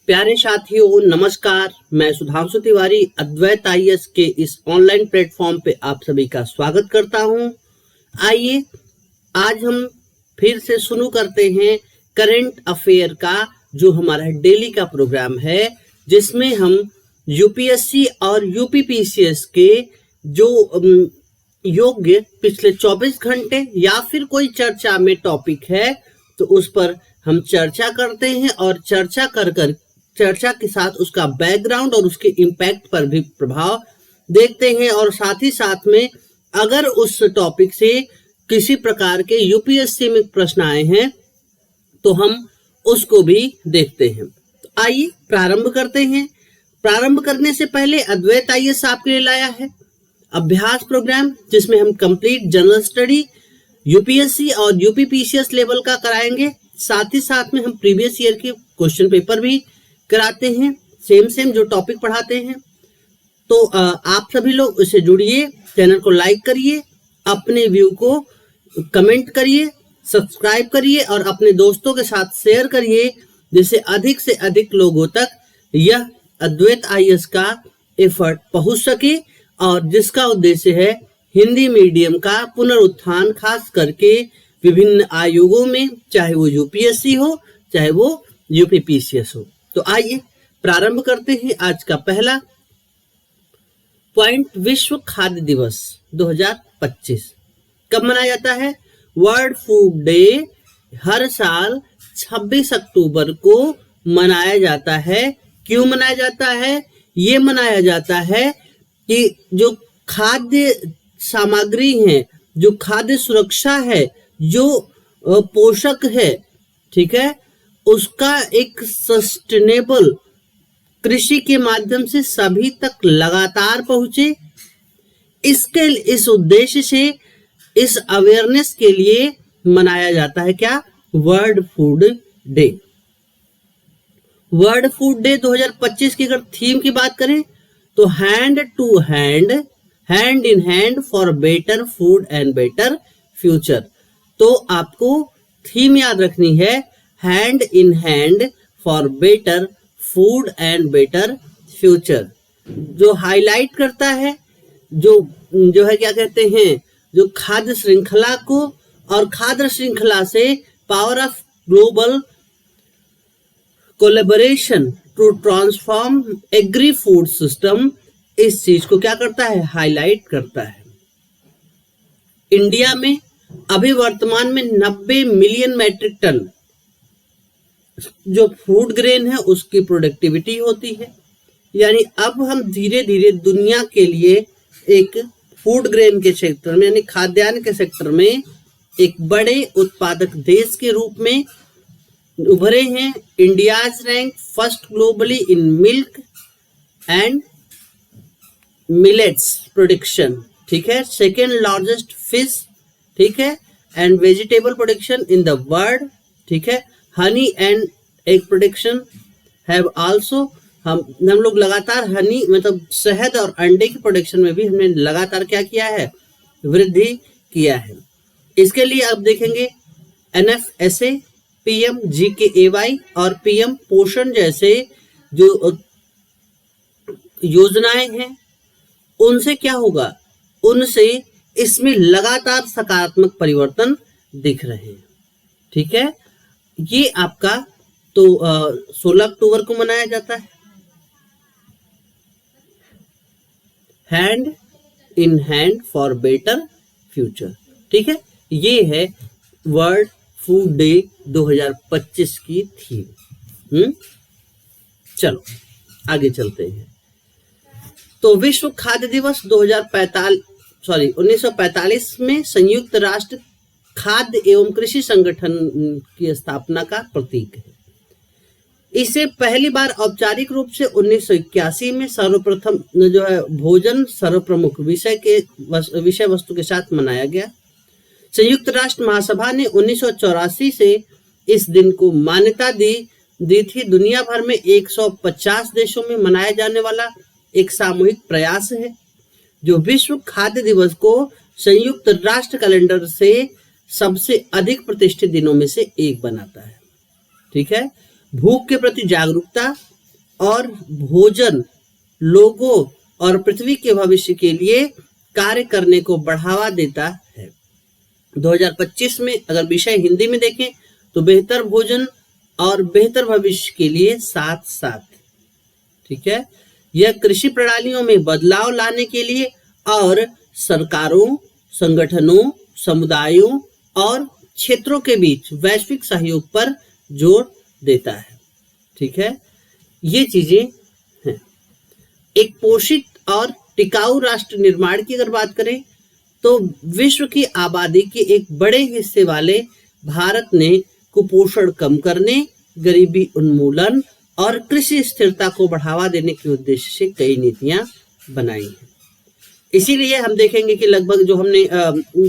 प्यारे साथियों नमस्कार। मैं सुधांशु तिवारी अद्वैत आईएएस के इस ऑनलाइन प्लेटफॉर्म पे आप सभी का स्वागत करता हूं। आइए आज हम फिर से शुरू करते हैं करंट अफेयर का जो हमारा डेली का प्रोग्राम है, जिसमें हम यूपीएससी और यूपीपीसीएस के जो योग्य पिछले 24 घंटे या फिर कोई चर्चा में टॉपिक है तो उस पर हम चर्चा करते हैं और चर्चा के साथ उसका बैकग्राउंड और उसके इम्पैक्ट पर भी प्रभाव देखते हैं। और साथ ही साथ में अगर उस टॉपिक से किसी प्रकार के यूपीएससी में प्रश्न आए हैं तो हम उसको भी देखते हैं। तो आइए प्रारंभ करते हैं। प्रारंभ करने से पहले अद्वैत आईएएस आपके लिए लाया है अभ्यास प्रोग्राम, जिसमें हम कंप्लीट जनरल स्टडी यूपीएससी और यूपीपीसीएस लेवल का कराएंगे। साथ ही साथ में हम प्रीवियस ईयर के क्वेश्चन पेपर भी कराते हैं, सेम जो टॉपिक पढ़ाते हैं। तो आप सभी लोग उससे जुड़िए, चैनल को लाइक करिए, अपने व्यू को कमेंट करिए, सब्सक्राइब करिए और अपने दोस्तों के साथ शेयर करिए, जिससे अधिक से अधिक लोगों तक यह अद्वैत आईएएस का एफर्ट पहुंच सके और जिसका उद्देश्य है हिंदी मीडियम का पुनरुत्थान, खास करके विभिन्न आयोगों में, चाहे वो यूपीएससी हो चाहे वो यूपीपीसीएस हो। तो आइए प्रारंभ करते हैं। आज का पहला पॉइंट, विश्व खाद्य दिवस 2025 कब मनाया जाता है? वर्ल्ड फूड डे हर साल 26 अक्टूबर को मनाया जाता है। क्यों मनाया जाता है? ये मनाया जाता है कि जो खाद्य सामग्री है, जो खाद्य सुरक्षा है, जो पोषक है, ठीक है, उसका एक सस्टेनेबल कृषि के माध्यम से सभी तक लगातार पहुंचे। इस उद्देश्य से इस अवेयरनेस के लिए मनाया जाता है क्या? World food day. World food day 2025 की अगर थीम की बात करें तो hand to hand, hand in hand for better food and better future. तो आपको थीम याद रखनी है, hand in hand for better food and better future. जो हाईलाइट करता है जो है क्या कहते हैं, जो खाद्य श्रृंखला को और खाद्य श्रृंखला से power of global collaboration to transform agri food system, इस चीज को क्या करता है? हाईलाइट करता है। इंडिया में अभी वर्तमान में 90 मिलियन मैट्रिक टन जो फूड ग्रेन है उसकी प्रोडक्टिविटी होती है। यानी अब हम धीरे धीरे दुनिया के लिए एक फूड ग्रेन के सेक्टर में, यानी खाद्यान्न के सेक्टर में एक बड़े उत्पादक देश के रूप में उभरे हैं। India's rank first globally in milk and millets production, ठीक है, सेकेंड लार्जेस्ट फिश, ठीक है, and vegetable production in the world, ठीक है, honey and egg production have also. हम लोग लगातार हनी मतलब शहद और अंडे की प्रोडक्शन में भी हमने लगातार क्या किया है? वृद्धि किया है। इसके लिए आप देखेंगे NFSA, PMGKAY और PM पोषण जैसे जो योजनाएं हैं, उनसे क्या होगा? उनसे इसमें लगातार सकारात्मक परिवर्तन दिख रहे हैं, ठीक है। ये आपका तो 16 अक्टूबर को मनाया जाता है, hand in hand for better future, ठीक है। ये है वर्ल्ड फूड डे 2025 की थीम। चलो आगे चलते हैं। तो विश्व खाद्य दिवस 1945 में संयुक्त राष्ट्र खाद्य एवं कृषि संगठन की स्थापना का प्रतीक है। इसे पहली बार औपचारिक रूप से 1981 में सर्वप्रथम जो है भोजन सर्वप्रमुख विषय वस्तु के साथ मनाया गया। संयुक्त राष्ट्र महासभा ने 1984 से इस दिन को मान्यता दी थी। दुनिया भर में 150 देशों में मनाया जाने वाला एक सामूहिक प्रयास है जो विश्व खाद्य दिवस को संयुक्त राष्ट्र कैलेंडर से सबसे अधिक प्रतिष्ठित दिनों में से एक बनाता है। ठीक है, भूख के प्रति जागरूकता और भोजन, लोगों और पृथ्वी के भविष्य के लिए कार्य करने को बढ़ावा देता है। 2025 में अगर विषय हिंदी में देखें तो बेहतर भोजन और बेहतर भविष्य के लिए साथ साथ, ठीक है। यह कृषि प्रणालियों में बदलाव लाने के लिए और सरकारों, संगठनों, समुदायों और क्षेत्रों के बीच वैश्विक सहयोग पर जोर देता है, ठीक है। ये चीजें हैं। एक पोषित और टिकाऊ राष्ट्र निर्माण की अगर बात करें तो विश्व की आबादी के एक बड़े हिस्से वाले भारत ने कुपोषण कम करने, गरीबी उन्मूलन और कृषि स्थिरता को बढ़ावा देने के उद्देश्य से कई नीतियां बनाई हैं। इसीलिए हम देखेंगे कि लगभग जो हमने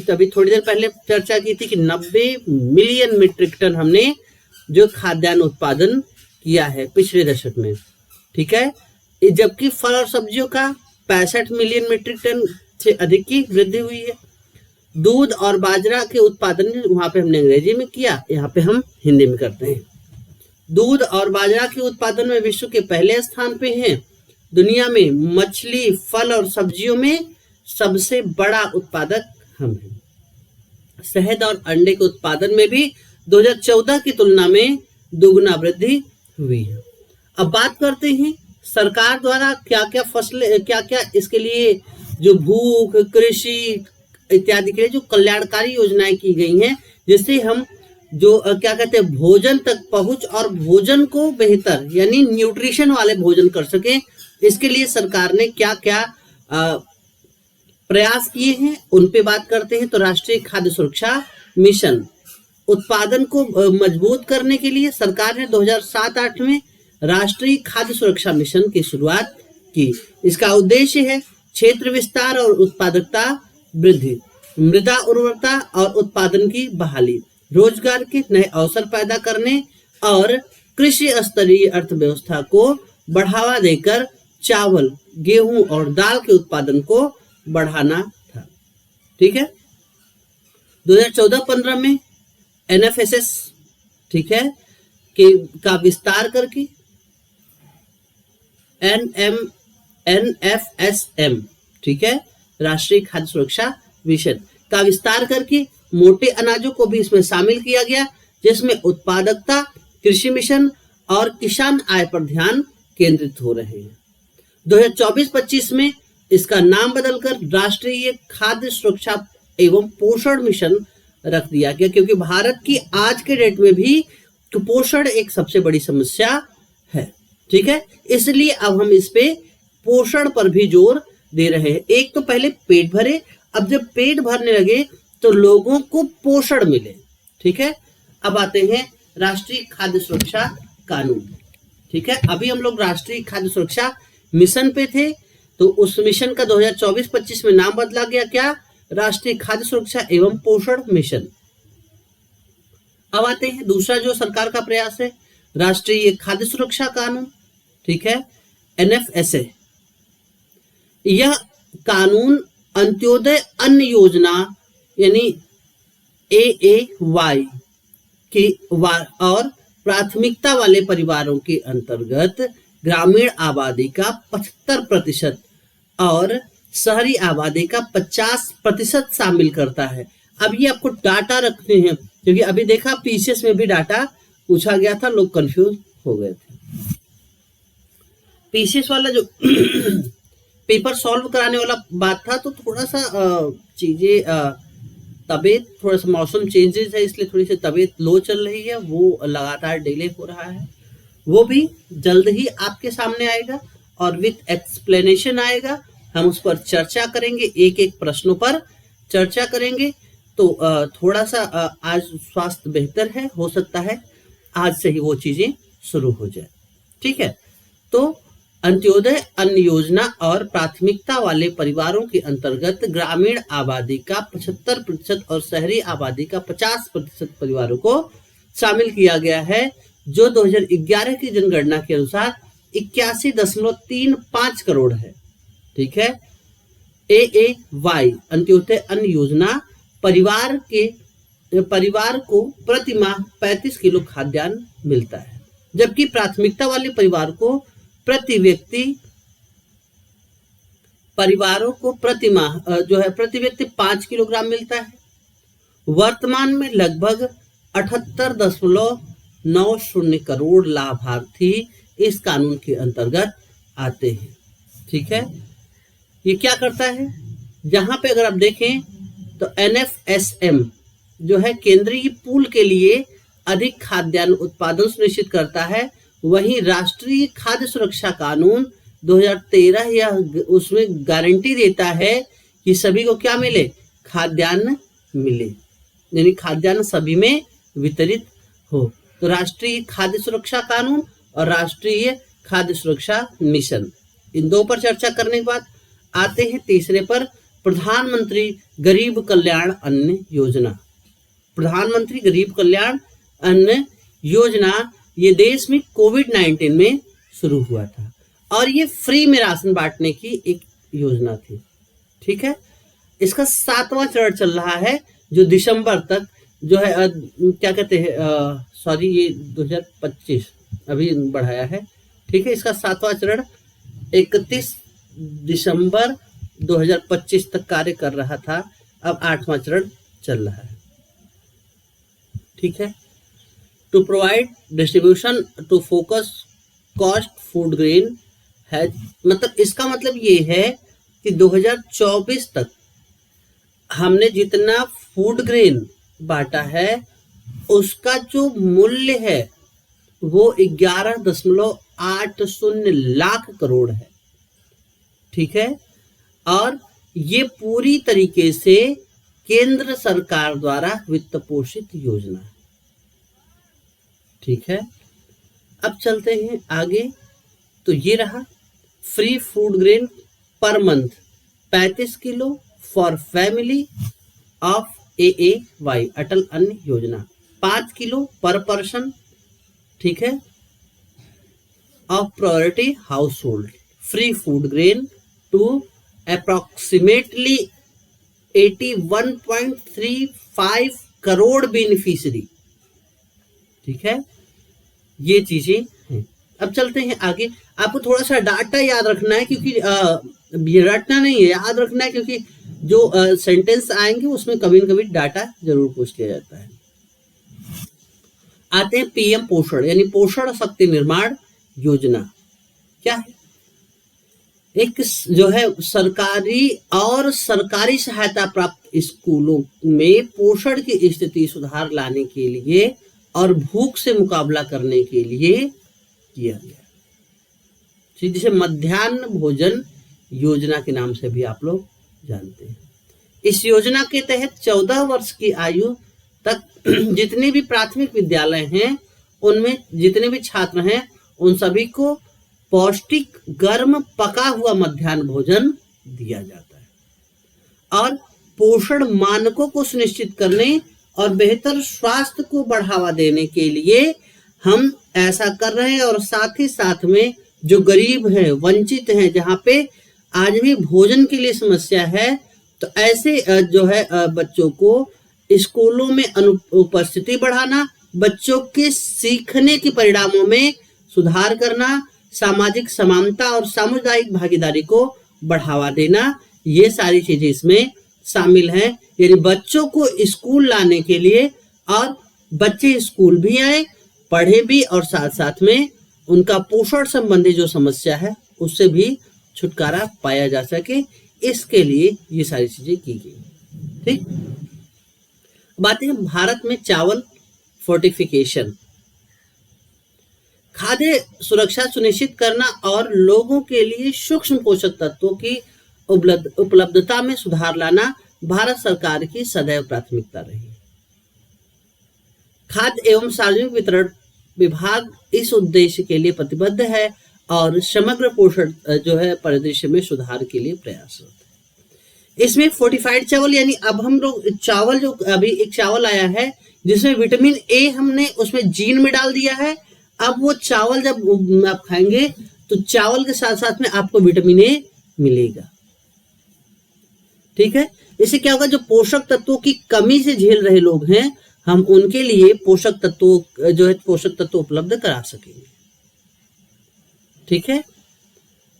अभी थोड़ी देर पहले चर्चा की थी कि 90 मिलियन मीट्रिक टन हमने जो खाद्यान्न उत्पादन किया है पिछले दशक में, ठीक है। जबकि फल और सब्जियों का 65 मिलियन मीट्रिक टन से अधिक की वृद्धि हुई है। दूध और बाजरा के उत्पादन वहां पे हमने अंग्रेजी में किया, यहाँ पे हम हिंदी में करते हैं। दूध और बाजरा के उत्पादन में विश्व के पहले स्थान पे हैं। दुनिया में मछली, फल और सब्जियों में सबसे बड़ा उत्पादक हम हैं। शहद और अंडे के उत्पादन में भी 2014 की तुलना में दोगुना वृद्धि हुई है। अब बात करते हैं सरकार द्वारा क्या क्या इसके लिए जो भूख, कृषि इत्यादि के लिए जो कल्याणकारी योजनाएं की गई हैं, जिससे हम जो क्या कहते हैं भोजन तक पहुंच और भोजन को बेहतर यानी न्यूट्रिशन वाले भोजन कर सके। इसके लिए सरकार ने क्या क्या प्रयास किए हैं उन पे बात करते हैं। तो राष्ट्रीय खाद्य सुरक्षा मिशन उत्पादन को मजबूत करने के लिए सरकार ने 2007-08 में राष्ट्रीय खाद्य सुरक्षा मिशन की शुरुआत की। इसका उद्देश्य है क्षेत्र विस्तार और उत्पादकता वृद्धि, मृदा उर्वरता और उत्पादन की बहाली, रोजगार के नए अवसर पैदा करने और कृषि स्तरीय अर्थव्यवस्था को बढ़ावा देकर चावल, गेहूं और दाल के उत्पादन को बढ़ाना था, ठीक है। 2014-15 में NFSS, ठीक है, का विस्तार करके NFSM, ठीक है, राष्ट्रीय खाद्य सुरक्षा मिशन का विस्तार करके मोटे अनाजों को भी इसमें शामिल किया गया, जिसमें उत्पादकता, कृषि मिशन और किसान आय पर ध्यान केंद्रित हो रहे हैं। 2024-25 में इसका नाम बदलकर राष्ट्रीय खाद्य सुरक्षा एवं पोषण मिशन रख दिया गया, क्योंकि भारत की आज के डेट में भी कुपोषण एक सबसे बड़ी समस्या है, ठीक है। इसलिए अब हम इस पे पोषण पर भी जोर दे रहे हैं। एक तो पहले पेट भरे, अब जब पेट भरने लगे तो लोगों को पोषण मिले, ठीक है। अब आते हैं राष्ट्रीय खाद्य सुरक्षा कानून, ठीक है। अभी हम लोग राष्ट्रीय खाद्य सुरक्षा मिशन पे थे, तो उस मिशन का 2024-25 में नाम बदला गया, क्या, राष्ट्रीय खाद्य सुरक्षा एवं पोषण मिशन। अब आते हैं दूसरा जो सरकार का प्रयास है, राष्ट्रीय खाद्य सुरक्षा कानून, ठीक है, NFSA। यह कानून अंत्योदय अन्न योजना यानी AAY की और प्राथमिकता वाले परिवारों के अंतर्गत ग्रामीण आबादी का 75% और शहरी आबादी का 50% शामिल करता है। अब ये आपको डाटा रखते हैं, क्योंकि अभी देखा पीसीएस में भी डाटा पूछा गया था, लोग कंफ्यूज हो गए थे। पीसीएस वाला जो पेपर सॉल्व कराने वाला बात था, तो थोड़ा सा चीजें तबीयत, थोड़ा सा मौसम चेंजेस है, इसलिए थोड़ी सी तबीयत लो चल रही है, वो लगातार डिले हो रहा है। वो भी जल्द ही आपके सामने आएगा और विथ एक्सप्लेनेशन आएगा। हम उस पर चर्चा करेंगे, एक एक प्रश्नों पर चर्चा करेंगे। तो थोड़ा सा आज स्वास्थ्य बेहतर है, हो सकता है आज से ही वो चीजें शुरू हो जाए, ठीक है। तो अंत्योदय अन्न योजना और प्राथमिकता वाले परिवारों के अंतर्गत ग्रामीण आबादी का 75% और शहरी आबादी का 50% परिवारों को शामिल किया गया है, जो 2011 की जनगणना के अनुसार 81.35 करोड़ है, ठीक है। AAY अंत्योदय अन्न योजना परिवार को प्रति माह 35 किलो खाद्यान्न मिलता है, जबकि प्राथमिकता वाले परिवार को प्रति व्यक्ति परिवारों को प्रति माह प्रति व्यक्ति 5 किलोग्राम मिलता है। वर्तमान में लगभग 78.90 करोड़ लाभार्थी इस कानून के अंतर्गत आते हैं। ठीक है, ये क्या करता है, जहां पे अगर आप देखें तो NFSM जो है केंद्रीय पूल के लिए अधिक खाद्यान्न उत्पादन सुनिश्चित करता है। वहीं राष्ट्रीय खाद्य सुरक्षा कानून 2013 या उसमें गारंटी देता है कि सभी को क्या मिले, खाद्यान्न मिले, यानी खाद्यान्न सभी में वितरित हो। तो राष्ट्रीय खाद्य सुरक्षा कानून और राष्ट्रीय खाद्य सुरक्षा मिशन, इन दो पर चर्चा करने के बाद आते हैं तीसरे पर, प्रधानमंत्री गरीब कल्याण अन्न योजना। प्रधानमंत्री गरीब कल्याण अन्न योजना ये देश में कोविड-19 में शुरू हुआ था और ये फ्री में राशन बांटने की एक योजना थी। ठीक है, इसका 7वां चरण चल रहा है जो दिसंबर तक जो है क्या कहते हैं ये 2025 अभी बढ़ाया है। ठीक है, इसका 7वां चरण 31 दिसंबर 2025 तक कार्य कर रहा था, अब 8वां चरण चल रहा है। ठीक है, to provide distribution to focus cost food grain है, मतलब इसका मतलब ये है कि 2024 तक हमने जितना फूड ग्रेन बांटा है उसका जो मूल्य है वो 11.80 लाख करोड़ है। ठीक है, और ये पूरी तरीके से केंद्र सरकार द्वारा वित्त पोषित योजना है। ठीक है, अब चलते हैं आगे। तो ये रहा free food grain per month 35 kilo for family of AAY Atal Anna Yojana, 5 kilo per person. ठीक है, of priority household free food grain to approximately 81.35 crore beneficiary. ठीक है, ये चीजें हैं। अब चलते हैं आगे। आपको थोड़ा सा डाटा याद रखना है, क्योंकि रटना नहीं है, याद रखना है, क्योंकि जो सेंटेंस आएंगे उसमें कभी न कभी डाटा जरूर पूछ लिया जाता है। आते हैं PM पोषण यानी पोषण शक्ति निर्माण योजना। क्या है, एक जो है सरकारी और सरकारी सहायता प्राप्त स्कूलों में पोषण की स्थिति सुधार लाने के लिए और भूख से मुकाबला करने के लिए किया गया, जिसे मध्याह्न भोजन योजना के नाम से भी आप लोग जानते हैं। इस योजना के तहत 14 वर्ष की आयु तक जितने भी प्राथमिक विद्यालय हैं उनमें जितने भी छात्र हैं उन सभी को पौष्टिक गर्म पका हुआ मध्याह्न भोजन दिया जाता है। और पोषण मानकों को सुनिश्चित करने और बेहतर स्वास्थ्य को बढ़ावा देने के लिए हम ऐसा कर रहे हैं। और साथ ही साथ में जो गरीब हैं, वंचित हैं, जहाँ पे आज भी भोजन के लिए समस्या है, तो ऐसे जो है बच्चों को स्कूलों में उपस्थिति बढ़ाना, बच्चों के सीखने के परिणामों में सुधार करना, सामाजिक समानता और सामुदायिक भागीदारी को बढ़ावा देना, ये सारी चीजें इसमें शामिल हैं। यानी बच्चों को स्कूल लाने के लिए और बच्चे स्कूल भी आए, पढ़े भी, और साथ साथ में उनका पोषण संबंधी जो समस्या है उससे भी छुटकारा पाया जा सके, इसके लिए ये सारी चीजें की गई। ठीक, बातें हैं भारत में चावल फोर्टिफिकेशन। खाद्य सुरक्षा सुनिश्चित करना और लोगों के लिए सूक्ष्म पोषक तत्वों की उपलब्धता में सुधार लाना भारत सरकार की सदैव प्राथमिकता रही। खाद्य एवं सार्वजनिक वितरण विभाग इस उद्देश्य के लिए प्रतिबद्ध है और समग्र पोषण जो है परिदृश्य में सुधार के लिए प्रयासरत है। इसमें फोर्टिफाइड चावल यानी अब हम लोग चावल जो अभी एक चावल आया है जिसमें विटामिन ए हमने उसमें जीन में डाल दिया है। अब वो चावल जब आप खाएंगे तो चावल के साथ साथ में आपको विटामिन ए मिलेगा। ठीक है, इससे क्या होगा, जो पोषक तत्वों की कमी से झेल रहे लोग हैं हम उनके लिए पोषक तत्व उपलब्ध करा सकेंगे। ठीक है,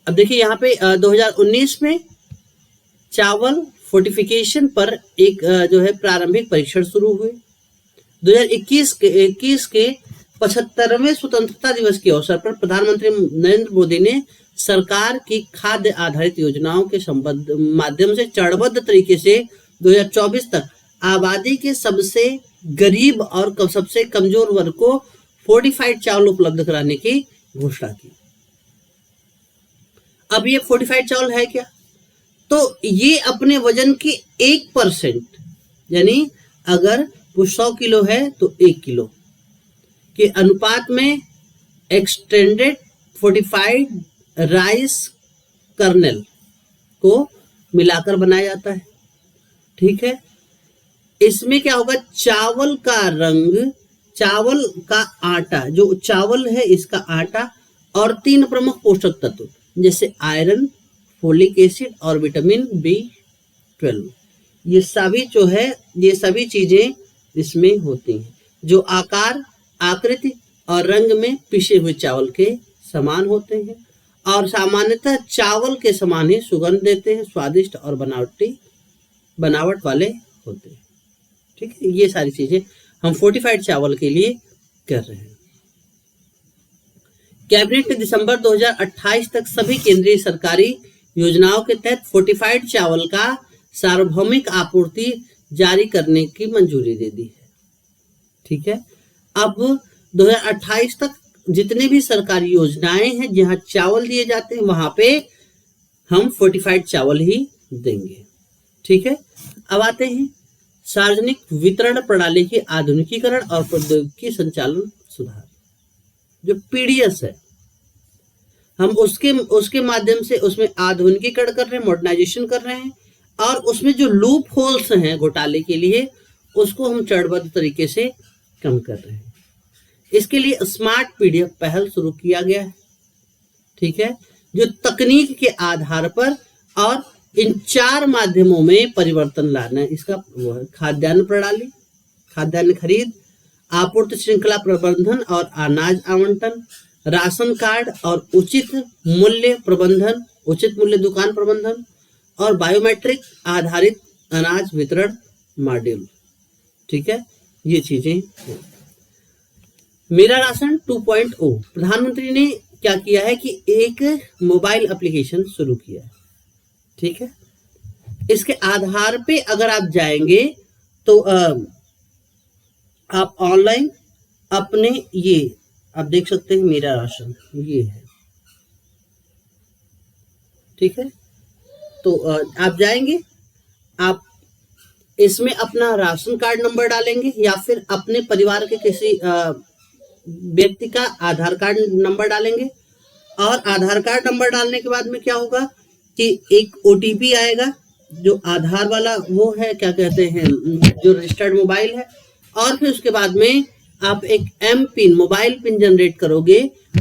अब देखिए यहाँ पे 2019 में चावल फोर्टिफिकेशन पर एक जो है प्रारंभिक परीक्षण शुरू हुए। 2021 के 75वें स्वतंत्रता दिवस के अवसर पर प्रधानमंत्री नरेंद्र मोदी ने सरकार की खाद्य आधारित योजनाओं के माध्यम से चरणबद्ध तरीके से 2024 तक आबादी के सबसे गरीब और सबसे कमजोर वर्ग को फोर्टिफाइड चावल उपलब्ध कराने की घोषणा की। अब ये फोर्टिफाइड चावल है क्या? तो ये अपने वजन के 1%, यानी अगर वो 100 किलो है तो 1 किलो के अनुपात में एक्सटेंडेड फोर्टिफाइड राइस कर्नेल को मिलाकर बनाया जाता है। ठीक है, इसमें क्या होगा, चावल का रंग, चावल का आटा, जो चावल है इसका आटा और 3 प्रमुख पोषक तत्व जैसे आयरन, फोलिक एसिड और विटामिन B12, ये सभी जो है, ये सभी चीजें इसमें होती हैं, जो आकार, आकृति और रंग में पिसे हुए चावल के समान होते हैं और सामान्यतः चावल के समान ही सुगंध देते हैं, स्वादिष्ट और बनावट वाले होते हैं। ठीक है, ये सारी चीजें हम फोर्टिफाइड चावल के लिए कर रहे हैं। कैबिनेट ने दिसंबर 2028 तक सभी केंद्रीय सरकारी योजनाओं के तहत फोर्टिफाइड चावल का सार्वभौमिक आपूर्ति जारी करने की मंजूरी दे दी है। ठीक है, अब 2028 तक जितने भी सरकारी योजनाएं हैं जहां चावल दिए जाते हैं वहां पे हम फोर्टिफाइड चावल ही देंगे। ठीक है, अब आते हैं सार्वजनिक वितरण प्रणाली की आधुनिकीकरण और प्रौद्योगिकी संचालन सुधार, जो पीडीएस है, हम उसके माध्यम से उसमें आधुनिकीकरण कर रहे हैं, मॉडर्नाइजेशन कर रहे हैं और उसमें जो लूप होल्स हैं घोटाले के लिए उसको हम चरणबद्ध तरीके से कम कर रहे हैं। इसके लिए स्मार्ट पीडीएफ पहल शुरू किया गया है। ठीक है, जो तकनीक के आधार पर और इन 4 माध्यमों में परिवर्तन लाना है। इसका खाद्यान्न प्रणाली, खाद्यान्न खरीद, आपूर्ति श्रृंखला प्रबंधन और अनाज आवंटन, राशन कार्ड और उचित मूल्य प्रबंधन, उचित मूल्य दुकान प्रबंधन और बायोमेट्रिक आधारित अनाज वितरण मॉड्यूल। ठीक है, ये चीजें हैं। मेरा राशन 2.0, प्रधानमंत्री ने क्या किया है कि एक मोबाइल एप्लीकेशन शुरू किया है। ठीक है, इसके आधार पे अगर आप जाएंगे तो आप ऑनलाइन अपने, ये आप देख सकते हैं मेरा राशन, ये है। ठीक है, तो आप जाएंगे, आप इसमें अपना राशन कार्ड नंबर डालेंगे या फिर अपने परिवार के किसी व्यक्ति का आधार कार्ड नंबर डालेंगे और आधार कार्ड नंबर डालने के बाद में क्या होगा कि एक ओटीपी आएगा जो आधार वाला वो है, क्या कहते हैं, जो रजिस्टर्ड मोबाइल है, और फिर उसके बाद में आप एक M PIN, mobile PIN generate करोगे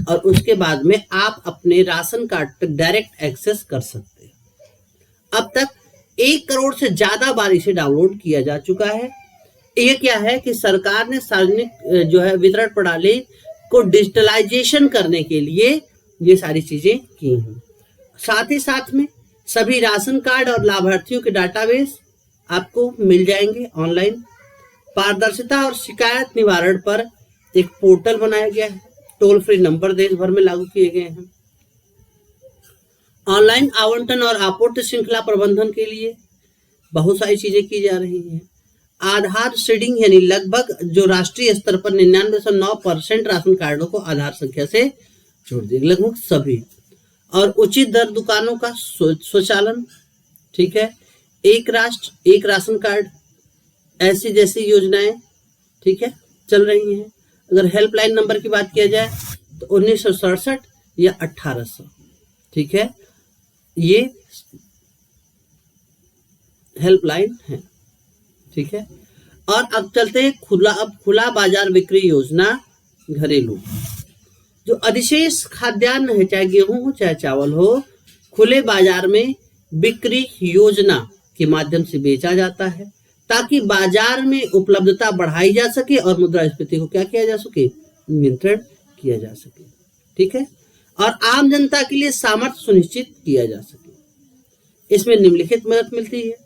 और उसके बाद में आप अपने राशन कार्ड तक डायरेक्ट एक्सेस कर सकते हैं। अब तक 1 करोड़ से ज्यादा बार इसे डाउनलोड किया जा चुका है। ये क्या है कि सरकार ने सार्वजनिक जो है वितरण प्रणाली को डिजिटलाइजेशन करने के लिए ये सारी चीजें की हैं। साथ ही साथ में सभी राशन कार्ड और लाभार्थियों के डाटाबेस आपको मिल जाएंगे ऑनलाइन। पारदर्शिता और शिकायत निवारण पर एक पोर्टल बनाया गया है। टोल फ्री नंबर देश भर में लागू किए गए हैं। ऑनलाइन आवंटन और आपूर्ति श्रृंखला प्रबंधन के लिए बहुत सारी चीजें की जा रही हैं। आधार सीडिंग, यानी लगभग जो राष्ट्रीय स्तर पर 99.9% राशन कार्डों को आधार संख्या से जोड़ दिए, लगभग सभी। और उचित दर दुकानों का स्वचालन। ठीक है, एक राष्ट्र एक राशन कार्ड, ऐसी जैसी योजनाएं ठीक है चल रही हैं। अगर हेल्पलाइन नंबर की बात किया जाए तो 1967 या 1800, ठीक है, ये हेल्पलाइन है। ठीक है, और अब चलते हैं खुला बाजार बिक्री योजना घरेलू। जो अधिशेष खाद्यान्न है, चाहे गेहूं हो चाहे चावल हो, खुले बाजार में बिक्री योजना के माध्यम से बेचा जाता है ताकि बाजार में उपलब्धता बढ़ाई जा सके और मुद्रास्फीति को क्या किया जा सके, नियंत्रण किया जा सके। ठीक है, और आम जनता के लिए सामर्थ्य सुनिश्चित किया जा सके। इसमें निम्नलिखित मदद मिलती है।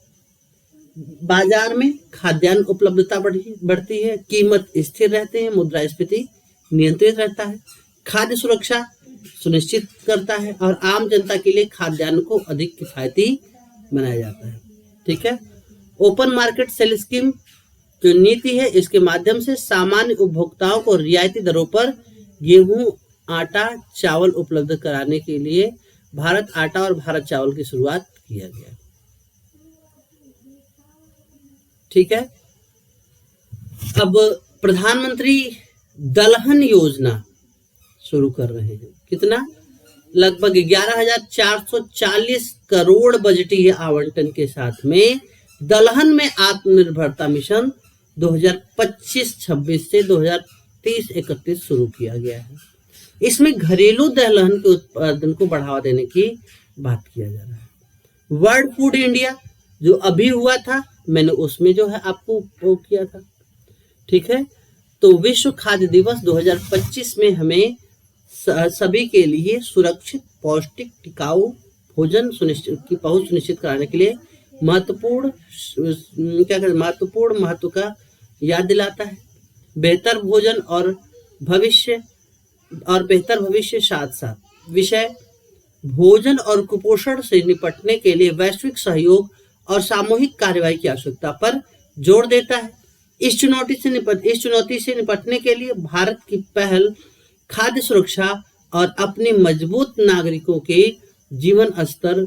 बाजार में खाद्यान्न उपलब्धता बढ़ती है, कीमत स्थिर रहते हैं, मुद्रास्फीति नियंत्रित रहता है, खाद्य सुरक्षा सुनिश्चित करता है और आम जनता के लिए खाद्यान्न को अधिक किफायती बनाया जाता है। ठीक है। ओपन मार्केट सेल स्कीम जो नीति है, इसके माध्यम से सामान्य उपभोक्ताओं को रियायती दरों पर गेहूं, आटा, चावल उपलब्ध कराने के लिए भारत आटा और भारत चावल की शुरुआत किया गया। ठीक है। अब प्रधानमंत्री दलहन योजना शुरू कर रहे हैं। कितना? लगभग 11,440 करोड़ बजटीय आवंटन के साथ में दलहन में आत्मनिर्भरता मिशन 2025-26 से 2030-31 शुरू किया गया है। इसमें घरेलू दलहन के उत्पादन को बढ़ावा देने की बात किया जा रहा है। वर्ल्ड फूड इंडिया जो अभी हुआ था, मैंने उसमें जो है आपको वो किया था। ठीक है। तो विश्व खाद्य दिवस 2025 में हमें सभी के लिए सुरक्षित, पौष्टिक, टिकाऊ भोजन की पहुंच सुनिश्चित कराने के लिए महत्वपूर्ण महत्व का याद दिलाता है। बेहतर भोजन और बेहतर भविष्य साथ साथ विषय भोजन और कुपोषण से निपटने के लिए वैश्विक सहयोग और सामूहिक कार्यवाही की आवश्यकता पर जोर देता है। इस चुनौती से निपटने के लिए भारत की पहल खाद्य सुरक्षा और अपने मजबूत नागरिकों के जीवन स्तर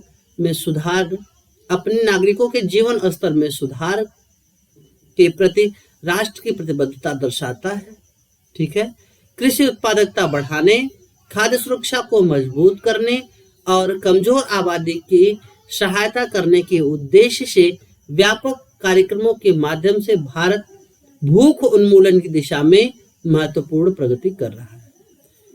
में सुधार के प्रति राष्ट्र की प्रतिबद्धता दर्शाता है। ठीक है। कृषि उत्पादकता बढ़ाने, खाद्य सुरक्षा को मजबूत करने और कमजोर आबादी की सहायता करने के उद्देश्य से व्यापक कार्यक्रमों के माध्यम से भारत भूख उन्मूलन की दिशा में महत्वपूर्ण प्रगति कर रहा है।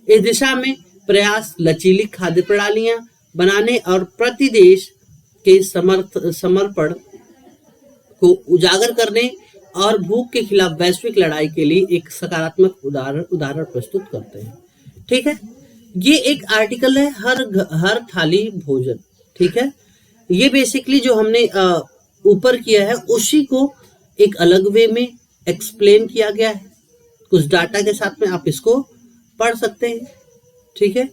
इस दिशा में प्रयास लचीली खाद्य प्रणालियां बनाने और प्रति देश के समर्पण को उजागर करने और भूख के खिलाफ वैश्विक लड़ाई के लिए एक सकारात्मक उदाहरण प्रस्तुत करते हैं। ठीक है। ये एक आर्टिकल है, हर थाली भोजन। ठीक है। ये बेसिकली जो हमने ऊपर किया है उसी को एक अलग वे में एक्सप्लेन किया गया है। कुछ डाटा के साथ में आप इसको पढ़ सकते हैं। ठीक है।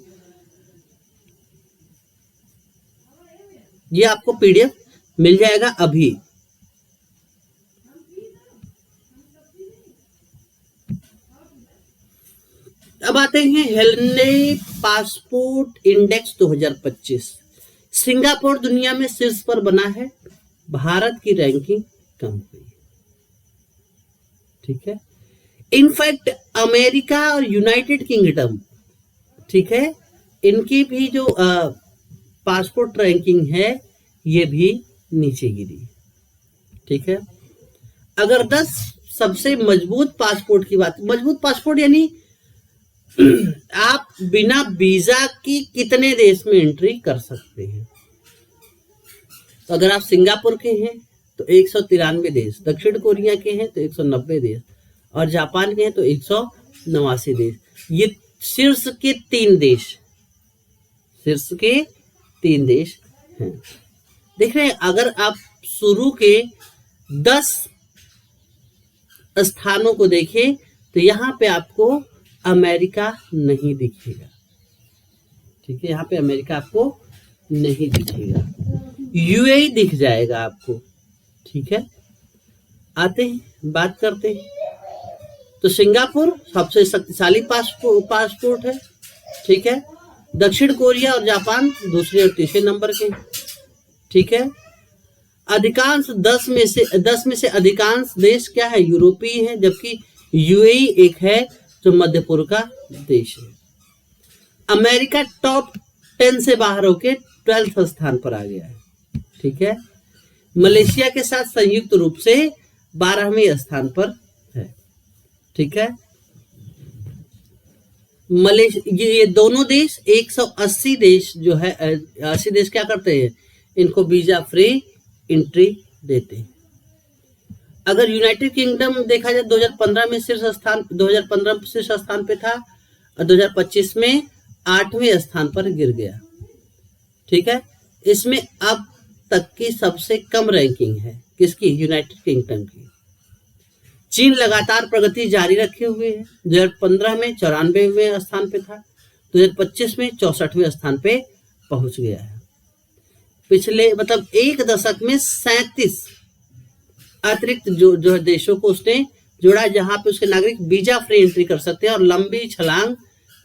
ये आपको पीडीएफ मिल जाएगा अभी। अब आते हैं हेलेनी पासपोर्ट इंडेक्स 2025। सिंगापुर दुनिया में शीर्ष पर बना है, भारत की रैंकिंग कम हुई। ठीक है। इनफैक्ट अमेरिका और यूनाइटेड किंगडम, ठीक है, इनकी भी जो पासपोर्ट रैंकिंग है ये भी नीचे गिरी। ठीक है। अगर 10 सबसे मजबूत पासपोर्ट की बात, मजबूत पासपोर्ट यानी आप बिना वीजा की कितने देश में एंट्री कर सकते हैं। तो अगर आप सिंगापुर के हैं तो 193 देश, दक्षिण कोरिया के हैं तो 190 देश और जापान के हैं तो 189 देश। ये शीर्ष के 3 देश हैं। देख रहे हैं। अगर आप शुरू के 10 स्थानों को देखें तो यहां पे आपको अमेरिका नहीं दिखेगा। ठीक है। यहाँ पे अमेरिका आपको नहीं दिखेगा, यूएई दिख जाएगा आपको। ठीक है। आते हैं, बात करते हैं। तो सिंगापुर सबसे शक्तिशाली पासपोर्ट है। ठीक है। दक्षिण कोरिया और जापान दूसरे और तीसरे नंबर के। ठीक है। अधिकांश 10 में से अधिकांश देश क्या है, यूरोपीय है, जबकि यूएई एक है जो मध्य पूर्व का देश है। अमेरिका टॉप 10 से बाहर होके 12वें स्थान पर आ गया है। ठीक है। मलेशिया के साथ संयुक्त रूप से 12वें स्थान पर है। ठीक है। ये दोनों देश 180 देश जो है, 80 देश क्या करते हैं, इनको वीजा फ्री एंट्री देते हैं। अगर यूनाइटेड किंगडम देखा जाए 2015 में शीर्ष स्थान पे था और 2025 में 8वें स्थान पर गिर गया। ठीक है, इसमें अब तक की सबसे कम रैंकिंग है किसकी? यूनाइटेड किंगडम की। चीन लगातार प्रगति जारी रखे हुए है। 2015 में 94वें स्थान पे था, 2025 में 64वें स्थान पे पहुंच गया है। पिछले मतलब एक दशक में 37 अतिरिक्त जो देशों को उसने जोड़ा जहां पे उसके नागरिक वीजा फ्री एंट्री कर सकते हैं और लंबी छलांग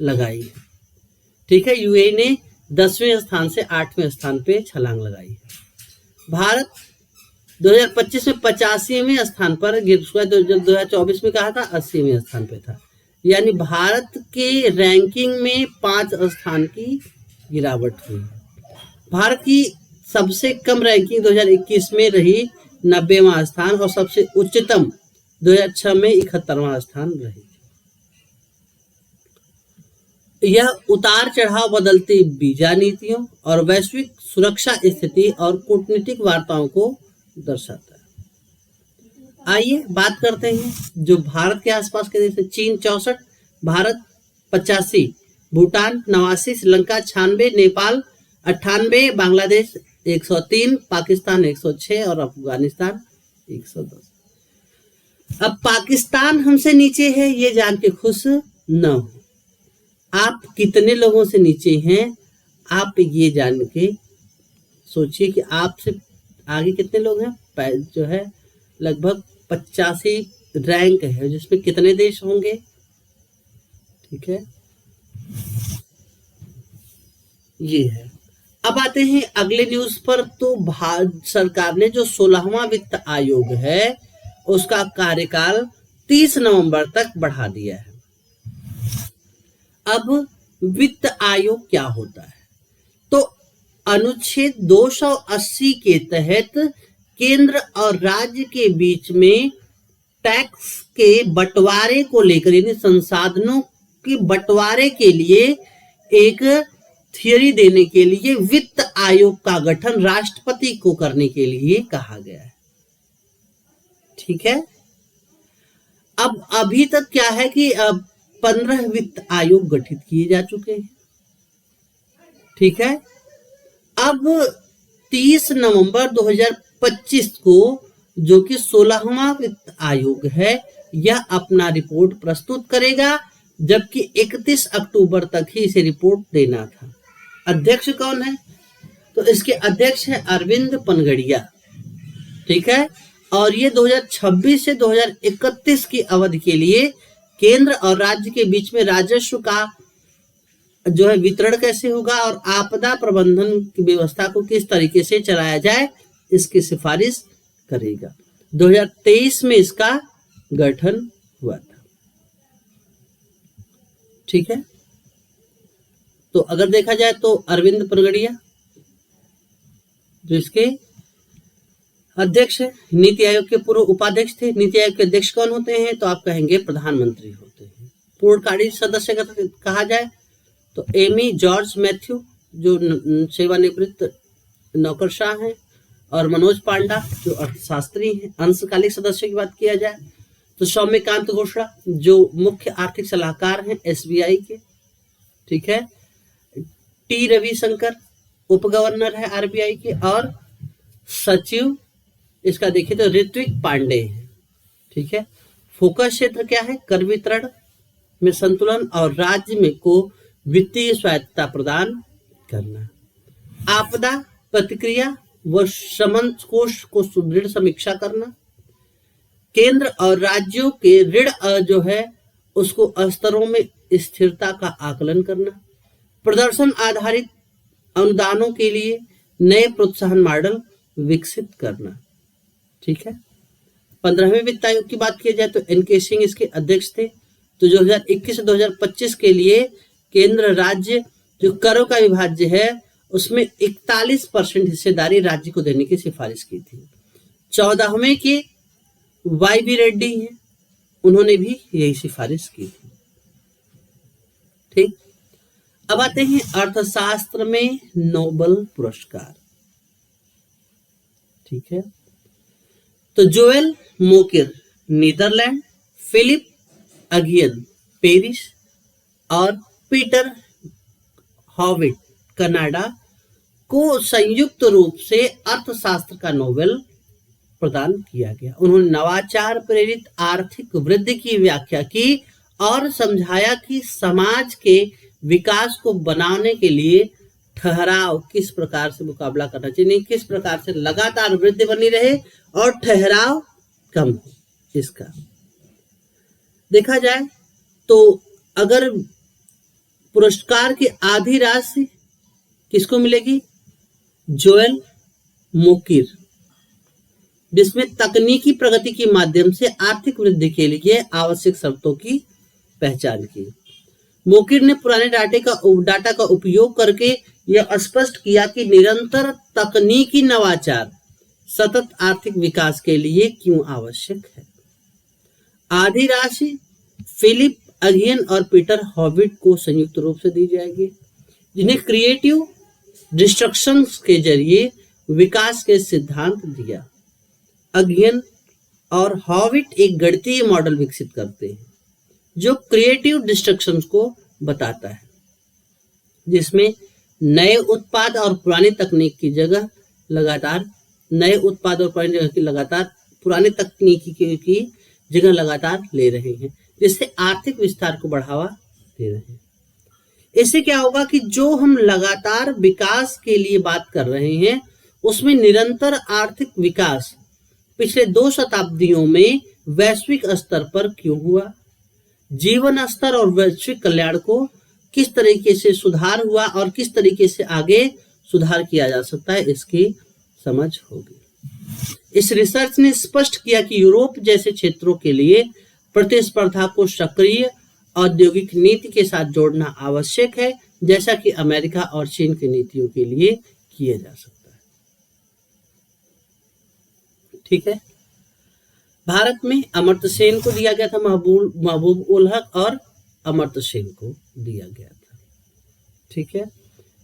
लगाई है। ठीक है, यूएई ने 10वें स्थान से 8वें स्थान पे छलांग लगाई है। भारत 2025 में 85वें स्थान पर गिर चुका है, जब 2024 में कहा था 80वें स्थान पे था। यानी भारत के रैंकिंग में 5 स्थान की गिरावट हुई। भारत की सबसे कम रैंकिंग 2021 में रही 90वां स्थान और सबसे उच्चतम 2006 में 71वां स्थान रही। यह उतार चढ़ाव बदलती वीजा नीतियों और वैश्विक सुरक्षा स्थिति और कूटनीतिक वार्ताओं को दर्शाता है। आइए बात करते हैं जो भारत के आसपास के देश। चीन 64, भारत 85, भूटान 89, श्रीलंका 96, नेपाल 98, बांग्लादेश 103, पाकिस्तान 106 और अफगानिस्तान 110। अब पाकिस्तान हमसे नीचे है, ये जान के खुश न हो। आप कितने लोगों से नीचे हैं, आप ये जान के सोचिए कि आपसे आगे कितने लोग हैं। जो है लगभग 85 रैंक है, जिसमें कितने देश होंगे? ठीक है, ये है। अब आते हैं अगले न्यूज पर। तो भारत सरकार ने जो 16वां वित्त आयोग है उसका कार्यकाल 30 नवंबर तक बढ़ा दिया है। अब वित्त आयोग क्या होता है? तो अनुच्छेद 280 के तहत केंद्र और राज्य के बीच में टैक्स के बंटवारे को लेकर, यानी संसाधनों के बंटवारे के लिए एक थियरी देने के लिए वित्त आयोग का गठन राष्ट्रपति को करने के लिए कहा गया है। ठीक है, अब अभी तक क्या है कि 15 वित्त आयोग गठित किए जा चुके हैं। ठीक है, अब 30 नवंबर 2025 को जो कि 16वां वित्त आयोग है, यह अपना रिपोर्ट प्रस्तुत करेगा, जबकि 31 अक्टूबर तक ही इसे रिपोर्ट देना था। अध्यक्ष कौन है? तो इसके अध्यक्ष है अरविंद पनगड़िया। ठीक है, और ये 2026 से 2031 की अवधि के लिए केंद्र और राज्य के बीच में राजस्व का जो है वितरण कैसे होगा और आपदा प्रबंधन की व्यवस्था को किस तरीके से चलाया जाए, इसकी सिफारिश करेगा। 2023 में इसका गठन हुआ था। ठीक है, तो अगर देखा जाए तो अरविंद पनगड़िया जो इसके अध्यक्ष है, नीति आयोग के पूर्व उपाध्यक्ष थे। नीति आयोग के अध्यक्ष कौन होते हैं? तो आप कहेंगे प्रधानमंत्री होते हैं। पूर्णकालिक सदस्य कहा जाए तो एमी जॉर्ज मैथ्यू जो सेवानिवृत्त नौकरशाह हैं, और मनोज पांडा जो अर्थशास्त्री हैं। अंशकालिक सदस्य की बात किया जाए तो सौम्यकांत घोषणा जो मुख्य आर्थिक सलाहकार हैं एसबीआई के। ठीक है, टी रविशंकर उप गवर्नर है आरबीआई के, और सचिव इसका देखिए तो ऋत्विक पांडे है। ठीक है, फोकस क्षेत्र क्या है? कर वितरण में संतुलन और राज्य में को वित्तीय स्वायत्तता प्रदान करना, आपदा प्रतिक्रिया व शमन कोष को सुदृढ़ समीक्षा करना, केंद्र और राज्यों के ऋण जो है उसको स्तरों में स्थिरता का आकलन करना, प्रदर्शन आधारित अनुदानों के लिए नए प्रोत्साहन मॉडल विकसित करना। ठीक है, 15वें वित्त आयोग की बात की जाए तो एनके सिंह इसके अध्यक्ष थे। तो 2021 से 2025 के लिए केंद्र राज्य जो करों का विभाज्य है उसमें 41% हिस्सेदारी राज्य को देने की सिफारिश की थी। 14वें के वाई बी रेड्डी हैं, उन्होंने भी यही सिफारिश की थी। ठीक, अब आते हैं अर्थशास्त्र में नोबेल पुरस्कार। ठीक है, तो Joel Mokyr Netherland, Philippe Aghion Paris और पीटर हॉविट कनाडा को संयुक्त रूप से अर्थशास्त्र का नोबेल प्रदान किया गया। उन्होंने नवाचार प्रेरित आर्थिक वृद्धि की व्याख्या की और समझाया कि समाज के विकास को बनाने के लिए ठहराव किस प्रकार से मुकाबला करना चाहिए, किस प्रकार से लगातार वृद्धि बनी रहे और ठहराव कम हो। इसका देखा जाए तो अगर पुरस्कार की आधी राशि किसको मिलेगी, जोएल मोकिर, जिसमें तकनीकी प्रगति के माध्यम से आर्थिक वृद्धि के लिए आवश्यक शर्तों की पहचान की। मोकिर ने पुराने डाटा का उपयोग करके यह स्पष्ट किया कि निरंतर तकनीकी नवाचार सतत आर्थिक विकास के लिए क्यों आवश्यक है। आधी राशि फिलिप अगियन और पीटर हॉविट को संयुक्त रूप से दी जाएगी, जिन्हें क्रिएटिव डिस्ट्रक्शंस के जरिए विकास के सिद्धांत दिया। अगियन और हॉविट एक गणितीय मॉडल विकसित करते हैं जो क्रिएटिव डिस्ट्रक्शंस को बताता है, जिसमें नए उत्पाद और पुरानी तकनीक की जगह लगातार पुरानी तकनीकी की जगह लगातार ले रहे हैं, जिससे आर्थिक विस्तार को बढ़ावा दे रहे हैं। इससे क्या होगा कि जो हम लगातार विकास के लिए बात कर रहे हैं उसमें निरंतर आर्थिक विकास पिछले 2 शताब्दियों में वैश्विक स्तर पर क्यों हुआ, जीवन स्तर और वैश्विक कल्याण को किस तरीके से सुधार हुआ और किस तरीके से आगे सुधार किया जा सकता है, इसकी समझ होगी। इस रिसर्च ने स्पष्ट किया कि यूरोप जैसे क्षेत्रों के लिए प्रतिस्पर्धा को सक्रिय औद्योगिक नीति के साथ जोड़ना आवश्यक है, जैसा कि अमेरिका और चीन की नीतियों के लिए किया जा सकता है। ठीक है, भारत में अमर्त्य सेन को दिया गया था, महबूब उल हक और अमर्त्य सेन को दिया गया था। ठीक है,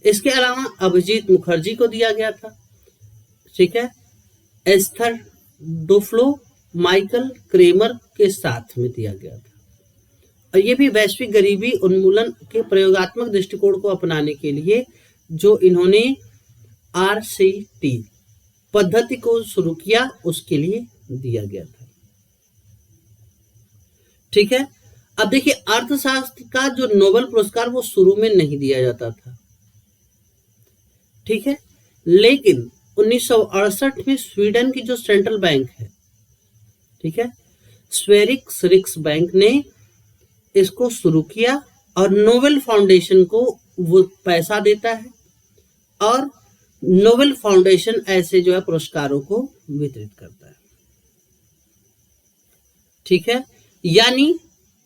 इसके अलावा अभिजीत मुखर्जी को दिया गया था। ठीक है, एस्थर डुफ्लो, माइकल क्रेमर के साथ में दिया गया था। और ये भी वैश्विक गरीबी उन्मूलन के प्रयोगात्मक दृष्टिकोण को अपनाने के लिए जो इन्होंने RCT पद्धति को शुरू किया उसके लिए दिया गया था। ठीक है, अब देखिए अर्थशास्त्र का जो नोबेल पुरस्कार वो शुरू में नहीं दिया जाता था। ठीक है, लेकिन 1968 में स्वीडन की जो सेंट्रल बैंक है, ठीक है, स्वेरिक्स रिक्स बैंक ने इसको शुरू किया और नोबेल फाउंडेशन को वो पैसा देता है और नोबेल फाउंडेशन ऐसे जो है पुरस्कारों को वितरित करता है। ठीक है, यानी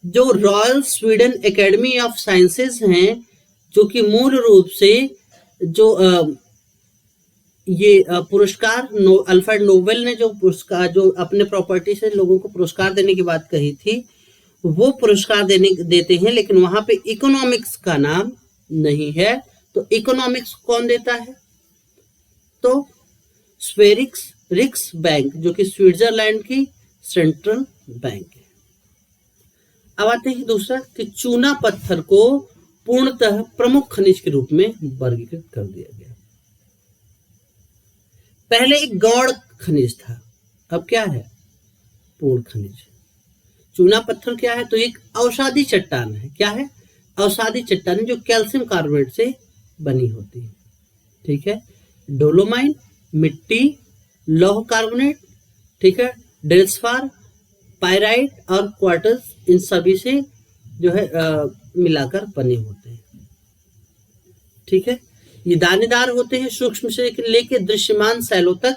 जो royal Sweden academy of sciences हैं, जो कि मूल रूप से जो ये पुरस्कार अल्फ्रेड नोबेल ने जो पुरस्कार जो अपने प्रॉपर्टी से लोगों को पुरस्कार देने की बात कही थी, वो पुरस्कार देते हैं, लेकिन वहां पे इकोनॉमिक्स का नाम नहीं है। तो इकोनॉमिक्स कौन देता है? तो स्वेरिक्स रिक्स बैंक, जो कि स्विट्जरलैंड की सेंट्रल बैंक है। अब आते हैं दूसरा कि चूना पत्थर को पूर्णतः प्रमुख खनिज के रूप में वर्गीकृत कर दिया गया। पहले एक गौण खनिज था, अब क्या है? पूर्ण खनिज। चूना पत्थर क्या है? तो एक औषधि चट्टान है। क्या है? औषधि चट्टान जो कैल्शियम कार्बोनेट से बनी होती है। ठीक है, डोलोमाइन मिट्टी, लौह कार्बोनेट, ठीक है, डेल्सफार, पायराइट और क्वार्टज, इन सभी से जो है मिलाकर बने होते हैं। ठीक है, ये दानेदार होते हैं, सूक्ष्म से लेकर दृश्यमान सेलों तक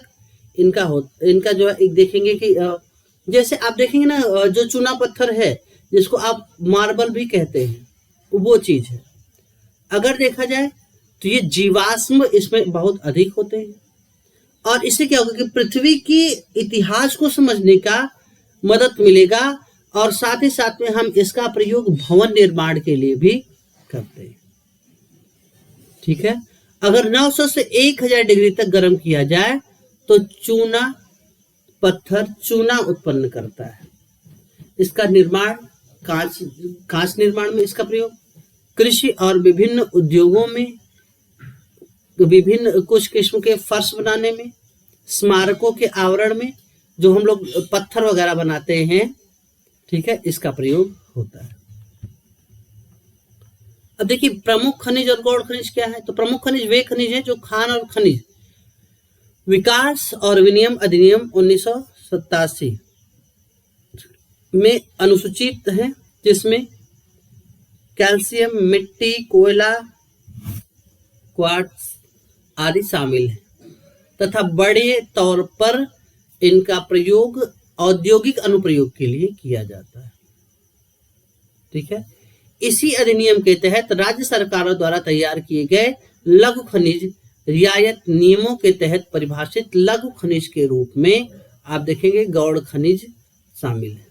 इनका जो है एक देखेंगे कि जैसे आप देखेंगे ना, जो चूना पत्थर है जिसको आप मार्बल भी कहते हैं, वो चीज है। अगर देखा जाए तो ये जीवाश्म इसमें बहुत अधिक होते हैं और इससे क्या होगा कि पृथ्वी की इतिहास को समझने का मदद मिलेगा और साथ ही साथ में हम इसका प्रयोग भवन निर्माण के लिए भी करते हैं। ठीक है, अगर 900 से 1000 डिग्री तक गर्म किया जाए तो चूना पत्थर चूना उत्पन्न करता है। इसका निर्माण कांच निर्माण में इसका प्रयोग, कृषि और विभिन्न उद्योगों में विभिन्न कुछ किस्म के फर्श बनाने में, स्मारकों के आवरण में, जो हम लोग पत्थर वगैरह बनाते हैं, ठीक है, इसका प्रयोग होता है। अब देखिए प्रमुख खनिज और गौण खनिज क्या है। तो प्रमुख खनिज वे खनिज हैं जो खान और खनिज विकास और विनिमय अधिनियम 1987 में अनुसूचित है, जिसमें कैल्शियम, मिट्टी, कोयला, क्वार्ट्ज आदि शामिल है तथा बड़े तौर पर इनका प्रयोग औद्योगिक अनुप्रयोग के लिए किया जाता है। ठीक है, इसी अधिनियम के तहत राज्य सरकारों द्वारा तैयार किए गए लघु खनिज रियायत नियमों के तहत परिभाषित लघु खनिज के रूप में आप देखेंगे गौण खनिज शामिल है।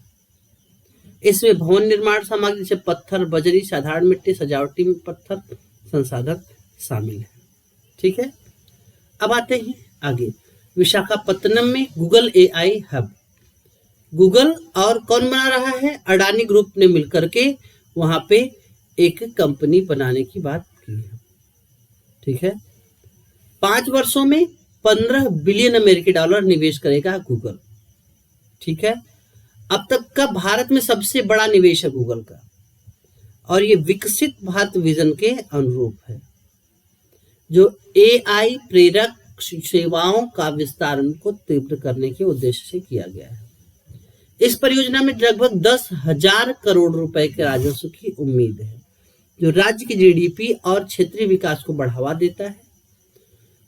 इसमें भवन निर्माण सामग्री जैसे पत्थर, बजरी, साधारण मिट्टी, सजावटी पत्थर, संसाधन शामिल है। ठीक है, अब आते हैं आगे। विशाखापत्तनम में गूगल AI हब, गूगल और कौन बना रहा है, अडानी ग्रुप ने मिलकर के वहां पे एक कंपनी बनाने की बात की है। ठीक है, 5 वर्षों में 15 बिलियन अमेरिकी डॉलर निवेश करेगा गूगल। ठीक है, अब तक का भारत में सबसे बड़ा निवेश है गूगल का, और ये विकसित भारत विजन के अनुरूप है, जो AI प्रेरक सेवाओं का विस्तार को तीव्र करने के उद्देश्य से किया गया है। इस परियोजना में लगभग 10,000 करोड़ रुपए के राजस्व की उम्मीद है, जो राज्य की GDP और क्षेत्रीय विकास को बढ़ावा देता है।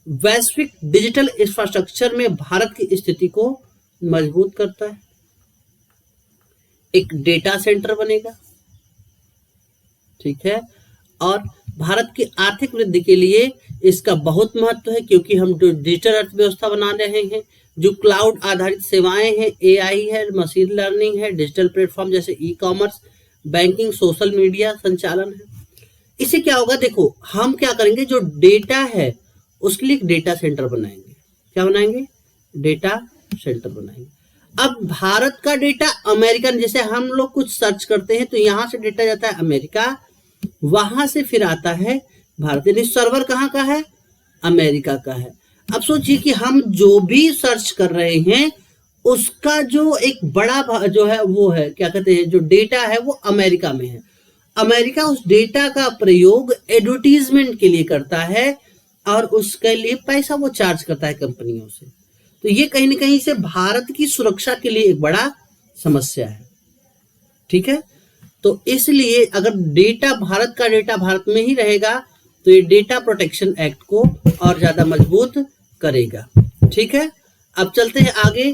वैश्विक डिजिटल इंफ्रास्ट्रक्चर में भारत की स्थिति को मजबूत करता है। एक डेटा सेंटर बनेगा। ठीक है, और भारत की आर्थिक वृद्धि के लिए इसका बहुत महत्व है, क्योंकि हम जो डिजिटल अर्थव्यवस्था बना रहे हैं, जो क्लाउड आधारित सेवाएं हैं, AI है, मशीन लर्निंग है, डिजिटल प्लेटफॉर्म जैसे ई-कॉमर्स, बैंकिंग, सोशल मीडिया संचालन है। इससे क्या होगा, देखो हम क्या करेंगे, जो डेटा है उसके लिए एक डेटा सेंटर बनाएंगे। क्या बनाएंगे, डेटा सेंटर बनाएंगे। अब भारत का डेटा अमेरिकन, जैसे हम लोग कुछ सर्च करते हैं तो यहां से डेटा जाता है अमेरिका, वहां से फिर आता है भारत, यानी सर्वर कहाँ का है, अमेरिका का है। अब सोचिए कि हम जो भी सर्च कर रहे हैं उसका जो एक बड़ा जो है वो है, क्या कहते हैं, जो डेटा है वो अमेरिका में है। अमेरिका उस डेटा का प्रयोग एडवर्टीजमेंट के लिए करता है और उसके लिए पैसा वो चार्ज करता है कंपनियों से। तो ये कहीं ना कहीं से भारत की सुरक्षा के लिए एक बड़ा समस्या है। ठीक है, तो इसलिए अगर डेटा, भारत का डेटा भारत में ही रहेगा तो ये डेटा प्रोटेक्शन एक्ट को और ज्यादा मजबूत करेगा। ठीक है, अब चलते हैं आगे।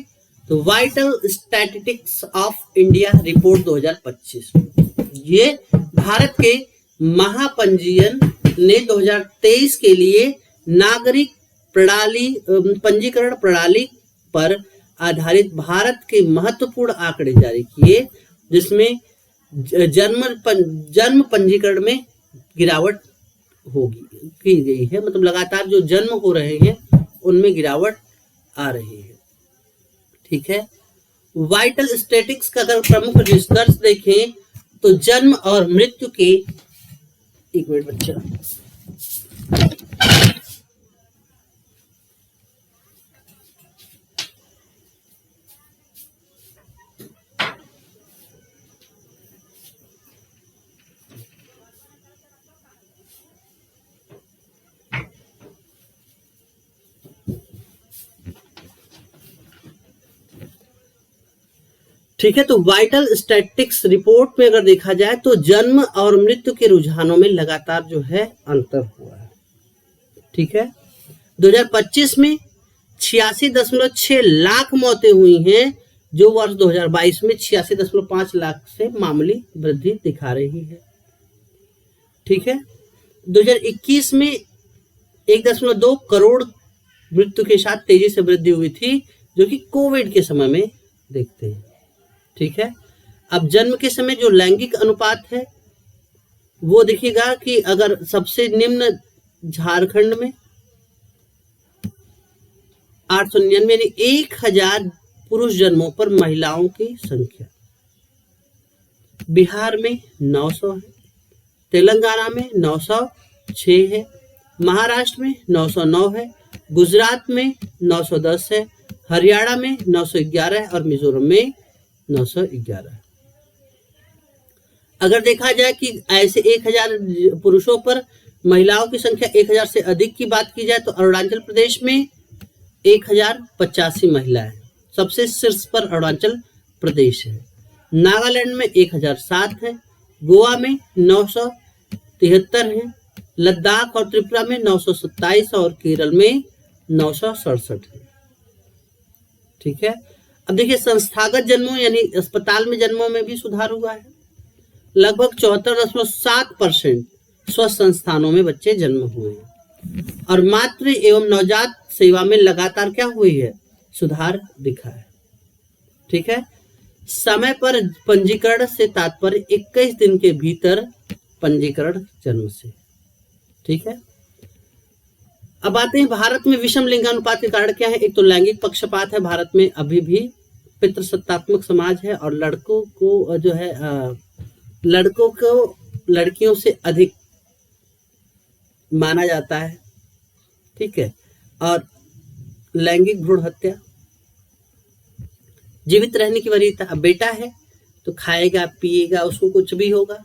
तो vital statistics of India report 2025, ये भारत के महापंजीयन ने 2023 के लिए नागरिक प्रणाली पंजीकरण प्रणाली पर आधारित भारत के महत्वपूर्ण आंकड़े जारी किए, जिसमें जन्म पंजीकरण में गिरावट की गई है, मतलब लगातार जो जन्म हो रहे हैं उनमें गिरावट आ रही है। ठीक है, वाइटल स्टैटिस्टिक्स का अगर प्रमुख निष्कर्ष देखें तो जन्म और मृत्यु के, एक मिनट बच्चा, ठीक है, तो वाइटल स्टैटिस्टिक्स रिपोर्ट में अगर देखा जाए तो जन्म और मृत्यु के रुझानों में लगातार जो है अंतर हुआ है। ठीक है, 2025 में 86.6 लाख मौतें हुई हैं, जो वर्ष 2022 में 86.5 लाख से मामूली वृद्धि दिखा रही है। ठीक है, 2021 में 1.2 करोड़ मृत्यु के साथ तेजी से वृद्धि हुई थी, जो कि कोविड के समय में देखते हैं। ठीक है, अब जन्म के समय जो लैंगिक अनुपात है वो देखिएगा कि अगर सबसे निम्न झारखंड में 899, यानी 1000 पुरुष जन्मों पर महिलाओं की संख्या, बिहार में 900 है, तेलंगाना में 906 है, महाराष्ट्र में 909 है, गुजरात में 910 है, हरियाणा में 911 है और मिजोरम में 911 है। अगर देखा जाए कि ऐसे 1000 पुरुषों पर महिलाओं की संख्या 1000 से अधिक की बात की जाए तो अरुणाचल प्रदेश में 1085 महिलाएं, सबसे शीर्ष पर अरुणाचल प्रदेश है। नागालैंड में 1007 है, गोवा में 973 है, लद्दाख और त्रिपुरा में 927 और केरल में 967 है। ठीक है। अब देखिए संस्थागत जन्मों यानी अस्पताल में जन्मों में भी सुधार हुआ है। लगभग 74.7% स्वस्थ संस्थानों में बच्चे जन्म हुए हैं और मातृ एवं नवजात सेवा में लगातार क्या हुई है, सुधार दिखा है। ठीक है। समय पर पंजीकरण से तात्पर्य 21 दिन के भीतर पंजीकरण जन्म से। ठीक है। अब आते हैं भारत में विषम लिंगानुपात के कारण क्या है। एक तो लैंगिक पक्षपात है, भारत में अभी भी पितृसत्तात्मक समाज है और लड़कों को जो है लड़कों को लड़कियों से अधिक माना जाता है। ठीक है। और लैंगिक भ्रूण हत्या, जीवित रहने की वरीयता। अब बेटा है तो खाएगा पिएगा, उसको कुछ भी होगा,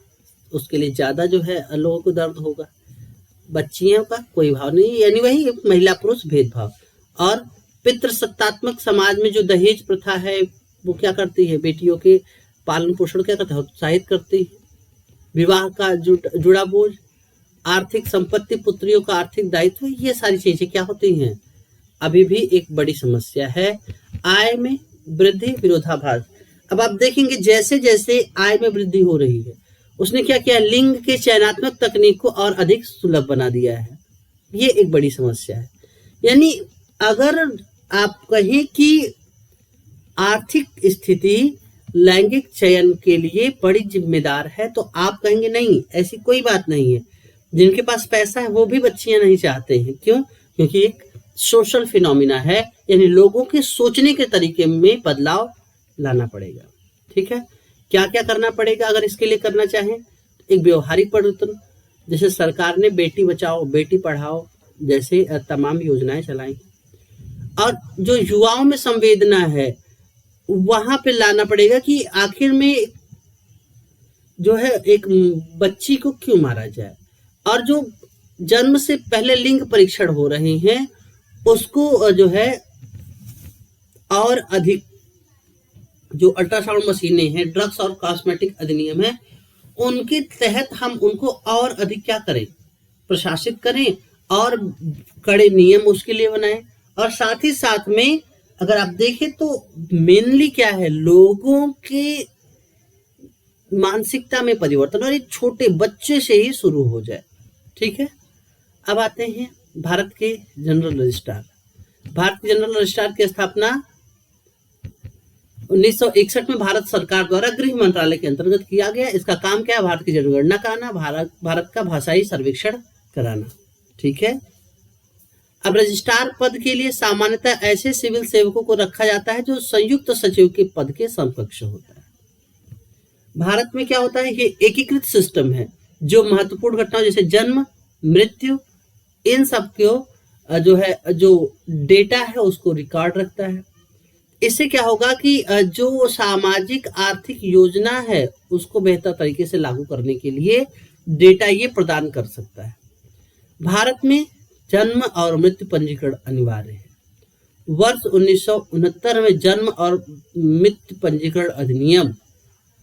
उसके लिए ज्यादा जो है लोगों को दर्द होगा। बच्चियों का कोई भाव नहीं, यानी वही महिला पुरुष भेदभाव। और पितृसत्तात्मक समाज में जो दहेज प्रथा है वो क्या करती है, बेटियों के पालन पोषण क्या करता है, उत्साहित करती है। विवाह का जुड़ा बोझ, आर्थिक संपत्ति, पुत्रियों का आर्थिक दायित्व, ये सारी चीजें क्या होती हैं, अभी भी एक बड़ी समस्या है। आय में वृद्धि, विरोधाभास। अब आप देखेंगे जैसे जैसे आय में वृद्धि हो रही है उसने क्या किया, लिंग के चयनात्मक तकनीक को और अधिक सुलभ बना दिया है। ये एक बड़ी समस्या है। यानी अगर आप कहें कि आर्थिक स्थिति लैंगिक चयन के लिए बड़ी जिम्मेदार है तो आप कहेंगे नहीं, ऐसी कोई बात नहीं है। जिनके पास पैसा है वो भी बच्चियां नहीं चाहते हैं। क्यों? क्योंकि एक सोशल फिनोमिना है, यानी लोगों के सोचने के तरीके में बदलाव लाना पड़ेगा। ठीक है। क्या क्या करना पड़ेगा अगर इसके लिए करना चाहें? एक व्यवहारिक परिवर्तन, जैसे सरकार ने बेटी बचाओ बेटी पढ़ाओ जैसे तमाम योजनाएं चलाई। और जो युवाओं में संवेदना है वहां पे लाना पड़ेगा कि आखिर में जो है एक बच्ची को क्यों मारा जाए, और जो जन्म से पहले लिंग परीक्षण हो रहे हैं उसको जो है और अधिक, जो अल्ट्रासाउंड मशीनें हैं, ड्रग्स और कॉस्मेटिक अधिनियम है, उनके तहत हम उनको और अधिक क्या करें, प्रशासित करें और कड़े नियम उसके लिए बनाएं। और साथ ही साथ में अगर आप देखें तो मेनली क्या है, लोगों के मानसिकता में परिवर्तन और एक छोटे बच्चे से ही शुरू हो जाए। ठीक है। अब आते हैं भारत के जनरल रजिस्ट्रार। भारत के जनरल रजिस्ट्रार की स्थापना 1961 में भारत सरकार द्वारा गृह मंत्रालय के अंतर्गत किया गया। इसका काम क्या है, भारत की जनगणना कराना, भारत का भाषाई सर्वेक्षण कराना। ठीक है। अब रजिस्ट्रार पद के लिए सामान्यतः ऐसे सिविल सेवकों को रखा जाता है जो संयुक्त सचिव के पद के समकक्ष होता है। भारत में क्या होता है, ये एकीकृत सिस्टम है जो महत्वपूर्ण घटनाओं जैसे जन्म, मृत्यु, इन सब को जो है जो डेटा है उसको रिकॉर्ड रखता है। इससे क्या होगा कि जो सामाजिक आर्थिक योजना है उसको बेहतर तरीके से लागू करने के लिए डेटा ये प्रदान कर सकता है। भारत में जन्म और मृत्यु पंजीकरण अनिवार्य है। वर्ष 1969 में जन्म और मृत्यु पंजीकरण अधिनियम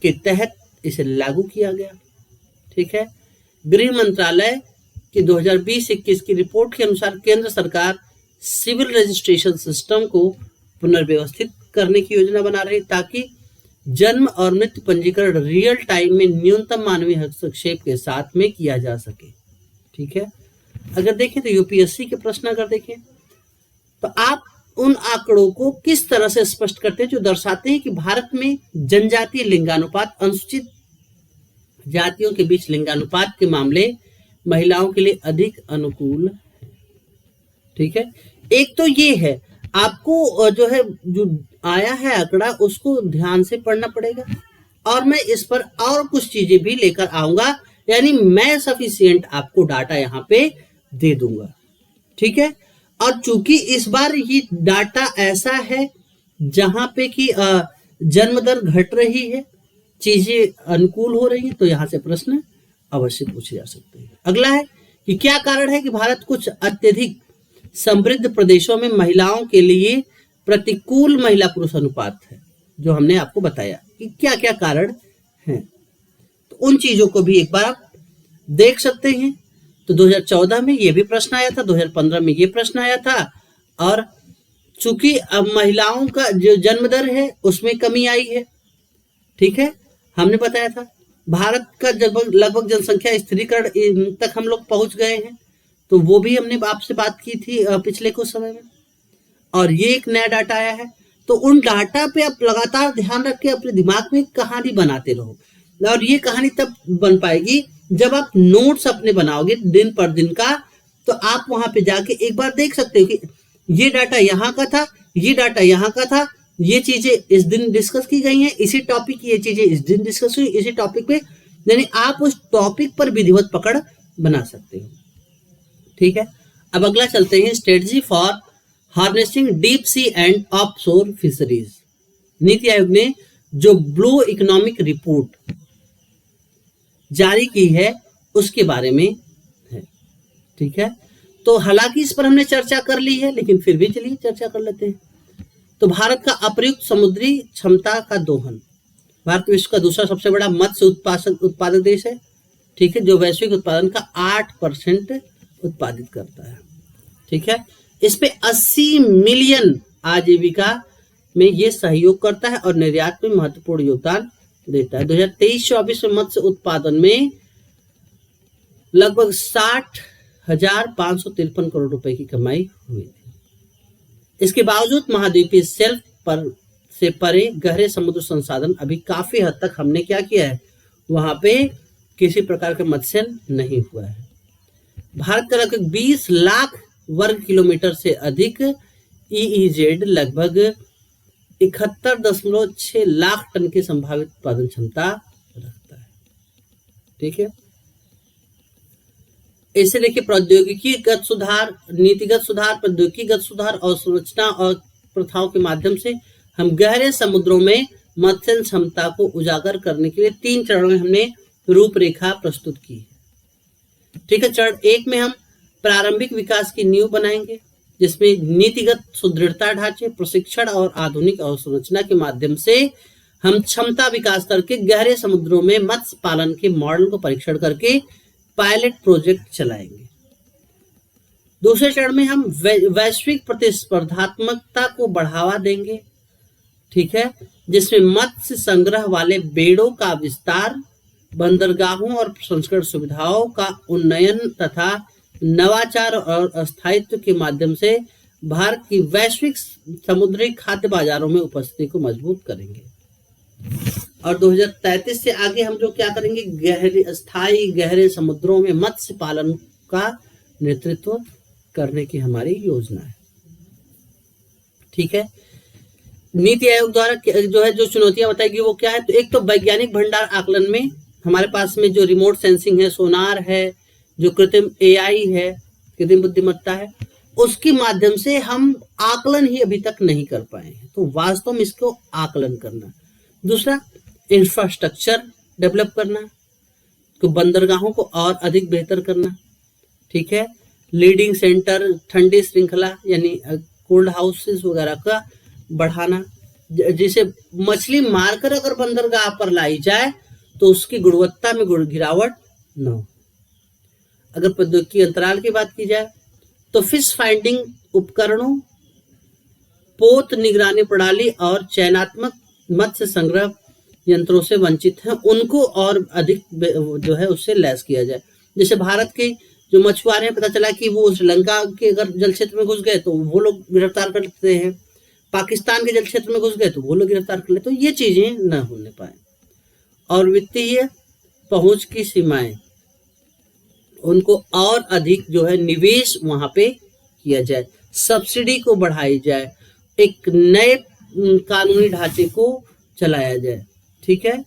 के तहत इसे लागू किया गया। ठीक है। गृह मंत्रालय की 2020-21 की रिपोर्ट के अनुसार केंद्र सरकार सिविल रजिस्ट्रेशन सिस्टम को पुनर्व्यवस्थित करने की योजना बना रही ताकि जन्म और मृत्यु पंजीकरण रियल टाइम में न्यूनतम मानवीय हस्तक्षेप के साथ में किया जा सके। ठीक है। अगर देखें तो यूपीएससी के प्रश्न अगर देखें तो आप उन आंकड़ों को किस तरह से स्पष्ट करते हैं जो दर्शाते हैं कि भारत में जनजातीय लिंगानुपात, अनुसूचित जातियों के बीच लिंगानुपात के मामले महिलाओं के लिए अधिक अनुकूल है। ठीक है। एक तो ये है, आपको जो है जो आया है आंकड़ा उसको ध्यान से पढ़ना पड़ेगा और मैं इस पर और कुछ चीजें भी लेकर आऊंगा, यानी मैं सफिशिएंट आपको डाटा यहाँ पे दे दूंगा। ठीक है, और चूंकि इस बार ये डाटा ऐसा है जहां पे कि जन्म दर घट रही है, चीजें अनुकूल हो रही है, तो यहां से प्रश्न अवश्य पूछे जा सकते हैं। अगला है कि क्या कारण है कि भारत कुछ अत्यधिक समृद्ध प्रदेशों में महिलाओं के लिए प्रतिकूल महिला पुरुष अनुपात है, जो हमने आपको बताया कि क्या क्या कारण हैं। तो उन चीजों को भी एक बार आप देख सकते हैं। तो 2014 में ये भी प्रश्न आया था, 2015 में ये प्रश्न आया था, और चूंकि अब महिलाओं का जो जन्म दर है उसमें कमी आई है। ठीक है, हमने बताया था भारत का लगभग जनसंख्या स्थिरीकरण तक हम लोग पहुंच गए हैं, तो वो भी हमने आपसे बात की थी पिछले कुछ समय में। और ये एक नया डाटा आया है, तो उन डाटा पे आप लगातार ध्यान रख के अपने दिमाग में कहानी बनाते रहो, और ये कहानी तब बन पाएगी जब आप नोट्स अपने बनाओगे दिन पर दिन का। तो आप वहां पे जाके एक बार देख सकते हो कि ये डाटा यहाँ का था, ये डाटा यहाँ का था, ये चीजें इस दिन डिस्कस की गई हैं, इसी टॉपिक की ये चीजें इस दिन डिस्कस हुई इसी टॉपिक पे, यानी आप उस टॉपिक पर विधिवत पकड़ बना सकते हो। ठीक है, अब अगला चलते हैं, strategy for harnessing deep sea and offshore fisheries. NITI Aayog ने जो ब्लू इकोनॉमिक रिपोर्ट जारी की है उसके बारे में है। ठीक है, तो हालांकि इस पर हमने चर्चा कर ली है, लेकिन फिर भी चलिए चर्चा कर लेते हैं। तो भारत का अप्रयुक्त समुद्री क्षमता का दोहन। भारत विश्व का दूसरा सबसे बड़ा मत्स्य उत्पादक देश है। ठीक है, जो वैश्विक उत्पादन का 8% उत्पादित करता है। ठीक है, इस पे 80 मिलियन आजीविका में ये सहयोग करता है और निर्यात में महत्वपूर्ण योगदान देता है। 2023-24 में मत्स्य उत्पादन में लगभग 60,553 करोड़ रुपए की कमाई हुई थी। इसके बावजूद महाद्वीपीय शेल्फ पर से परे गहरे समुद्र संसाधन अभी काफी हद तक हमने क्या किया है, वहां पे किसी प्रकार का मत्स्य नहीं हुआ है। भारत का लगभग 20 लाख वर्ग किलोमीटर से अधिक EEZ लगभग 71.6 लाख टन की संभावित उत्पादन क्षमता रखता है। ठीक है, ऐसे देखिए, प्रौद्योगिकीगत सुधार, नीतिगत सुधार, प्रौद्योगिकीगत सुधार और संरचना और प्रथाओं के माध्यम से हम गहरे समुद्रों में मत्स्य क्षमता को उजागर करने के लिए 3 चरणों में हमने रूपरेखा प्रस्तुत की है। ठीक है, चरण 1 में हम प्रारंभिक विकास की नींव बनाएंगे, जिसमें नीतिगत सुदृढ़ता ढांचे, प्रशिक्षण और आधुनिक अवसंरचना के माध्यम से हम क्षमता विकास करके गहरे समुद्रों में मत्स्य पालन के मॉडल को परीक्षण करके पायलट प्रोजेक्ट चलाएंगे। दूसरे चरण में हम वैश्विक प्रतिस्पर्धात्मकता को बढ़ावा देंगे। ठीक है, जिसमें मत्स्य संग्रह वाले बेड़ों का विस्तार, बंदरगाहों और प्रसंस्करण सुविधाओं का उन्नयन तथा नवाचार और स्थायित्व के माध्यम से भारत की वैश्विक समुद्री खाद्य बाजारों में उपस्थिति को मजबूत करेंगे। और 2033 से आगे हम जो क्या करेंगे, स्थायी गहरे समुद्रों में मत्स्य पालन का नेतृत्व करने की हमारी योजना है। ठीक है, नीति आयोग द्वारा जो है जो चुनौतियां बताएगी वो क्या है, तो एक तो वैज्ञानिक भंडार आकलन में हमारे पास में जो रिमोट सेंसिंग है, सोनार है, जो कृत्रिम AI है, कृत्रिम बुद्धिमत्ता है, उसके माध्यम से हम आकलन ही अभी तक नहीं कर पाए हैं, तो वास्तव में इसको आकलन करना। दूसरा, इंफ्रास्ट्रक्चर डेवलप करना, तो बंदरगाहों को और अधिक बेहतर करना। ठीक है, लीडिंग सेंटर, ठंडी श्रृंखला यानी कोल्ड हाउसेस वगैरह का बढ़ाना, जिसे मछली मारकर अगर बंदरगाह पर लाई जाए तो उसकी गुणवत्ता में गिरावट न हो। अगर प्रौद्योगिकी अंतराल की बात की जाए तो फिश फाइंडिंग उपकरणों, पोत निगरानी प्रणाली और चयनात्मक मत्स्य संग्रह यंत्रों से वंचित हैं, उनको और अधिक जो है उससे लैस किया जाए। जैसे भारत के जो मछुआरे हैं, पता चला कि वो श्रीलंका के अगर जल क्षेत्र में घुस गए तो वो लोग गिरफ्तार कर लेते हैं, पाकिस्तान के जल क्षेत्र में घुस गए तो वो लोग गिरफ्तार कर लेते, तो ये चीजें न होने पाए। और वित्तीय पहुंच की सीमाएं, उनको और अधिक जो है निवेश वहां पे किया जाए, सब्सिडी को बढ़ाई जाए, एक नए कानूनी ढांचे को चलाया जाए। ठीक है,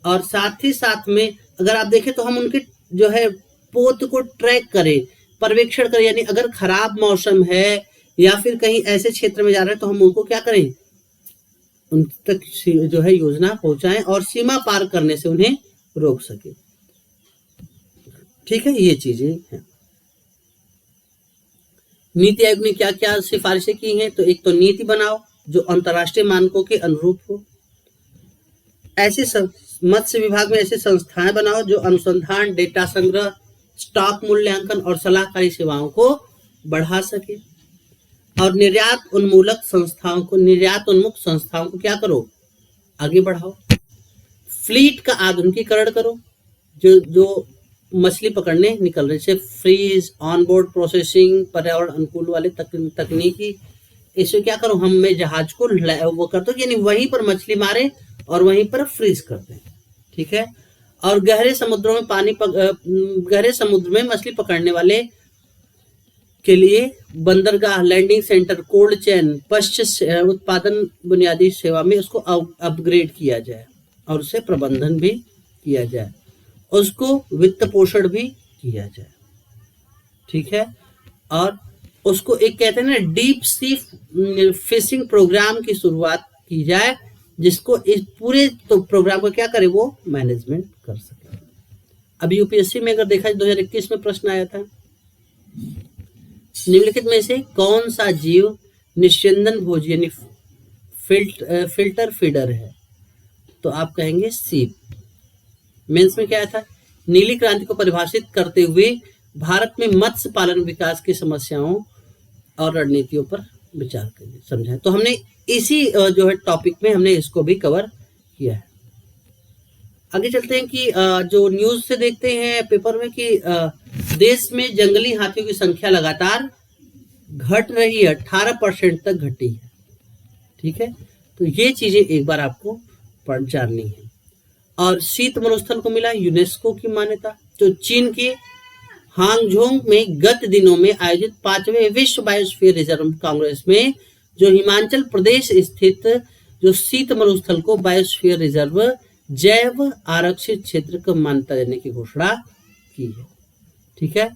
और साथ ही साथ में अगर आप देखें तो हम उनके जो है पोत को ट्रैक करें, पर्यवेक्षण करें, यानी अगर खराब मौसम है या फिर कहीं ऐसे क्षेत्र में जा रहे हैं तो हम उनको क्या करें, उन तक जो है योजना पहुंचाएं और सीमा पार करने से उन्हें रोक सके। ठीक है, ये चीजें हैं। नीति आयोग ने क्या क्या सिफारिशें की हैं, तो एक तो नीति बनाओ जो अंतर्राष्ट्रीय मानकों के अनुरूप हो। ऐसे मत्स्य विभाग में ऐसी संस्थाएं बनाओ जो अनुसंधान, डेटा संग्रह, स्टॉक मूल्यांकन और सलाहकारी सेवाओं को बढ़ा सके। और निर्यात उन्मुख संस्थाओं को क्या करो, आगे बढ़ाओ। फ्लीट का आधुनिकीकरण करो, जो मछली पकड़ने निकल रहे, जैसे फ्रीज, ऑनबोर्ड प्रोसेसिंग, पर्यावरण अनुकूल वाले तकनीकी, इसे क्या करो, हमें जहाज को वो कर दो, यानी वहीं पर मछली मारे और वहीं पर फ्रीज कर दें। ठीक है। और गहरे समुद्रों में गहरे समुद्र में मछली पकड़ने वाले के लिए बंदरगाह, लैंडिंग सेंटर, कोल्ड चेन, पश्च उत्पादन बुनियादी सेवा में उसको अपग्रेड किया जाए और उसे प्रबंधन भी किया जाए, उसको वित्त पोषण भी किया जाए। ठीक है। और उसको एक कहते हैं ना डीप सी फिशिंग प्रोग्राम की शुरुआत की जाए, जिसको इस पूरे तो प्रोग्राम को क्या करे, वो मैनेजमेंट कर सके। अब यूपीएससी में अगर देखा जाए 2021 में प्रश्न आया था, निम्नलिखित में से कौन सा जीव निस्यंदन भोजी यानी फिल्टर फीडर है, तो आप कहेंगे सीप। मेंस में क्या था, नीली क्रांति को परिभाषित करते हुए भारत में मत्स्य पालन विकास की समस्याओं और रणनीतियों पर विचार करिए, समझाएं। तो हमने इसी जो है टॉपिक में हमने इसको भी कवर किया है। आगे चलते हैं कि जो न्यूज से देखते हैं पेपर में कि देश में जंगली हाथियों की संख्या लगातार घट रही है, 18% तक घटी है। ठीक है, तो ये चीजें एक बार आपको जाननी है। और शीत मरुस्थल को मिला यूनेस्को की मान्यता। तो चीन के हांगझोंग में गत दिनों में आयोजित 5वें विश्व बायोस्फीयर रिजर्व कांग्रेस में जो हिमाचल प्रदेश स्थित जो शीत मरुस्थल को बायोस्फीयर रिजर्व जैव आरक्षित क्षेत्र को मान्यता देने की घोषणा की है। ठीक है,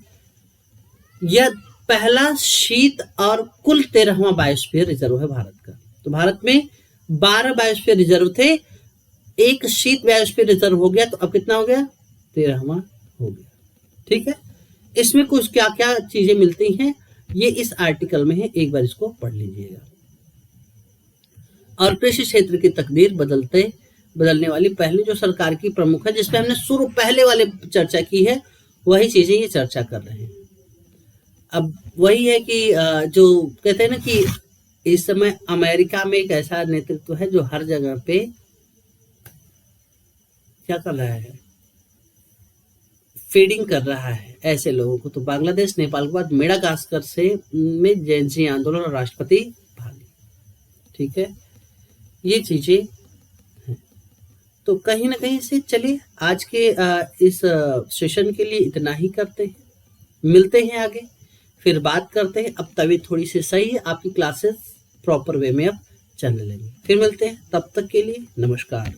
यह पहला शीत और कुल 13वां बायोस्फीयर रिजर्व है भारत का। तो भारत में 12 बायोस्फीयर रिजर्व थे, एक शीत बायोस्फीयर रिजर्व हो गया, तो अब कितना हो गया, 13वां हो गया। ठीक है, इसमें कुछ क्या क्या चीजें मिलती हैं ये इस आर्टिकल में है, एक बार इसको पढ़ लीजिएगा। और कृषि क्षेत्र की तकदीर बदलने वाली पहली जो सरकार की प्रमुख है, जिसपे हमने शुरू पहले वाले चर्चा की है, वही चीजें ये चर्चा कर रहे हैं। अब वही है कि जो कहते हैं ना कि इस समय अमेरिका में एक ऐसा नेतृत्व है जो हर जगह पे क्या कर रहा है, फीडिंग कर रहा है ऐसे लोगों को। तो बांग्लादेश, नेपाल के बाद मेडागास्कर से में जैनजी आंदोलन और राष्ट्रपति भागे। ठीक है, ये चीजें हैं। तो कहीं ना कहीं से चलिए आज के इस सेशन के लिए इतना ही करते हैं, मिलते हैं आगे फिर बात करते हैं। अब तबीयत थोड़ी सी सही है, आपकी क्लासेस प्रॉपर वे में अब चलने लगी। फिर मिलते हैं, तब तक के लिए नमस्कार।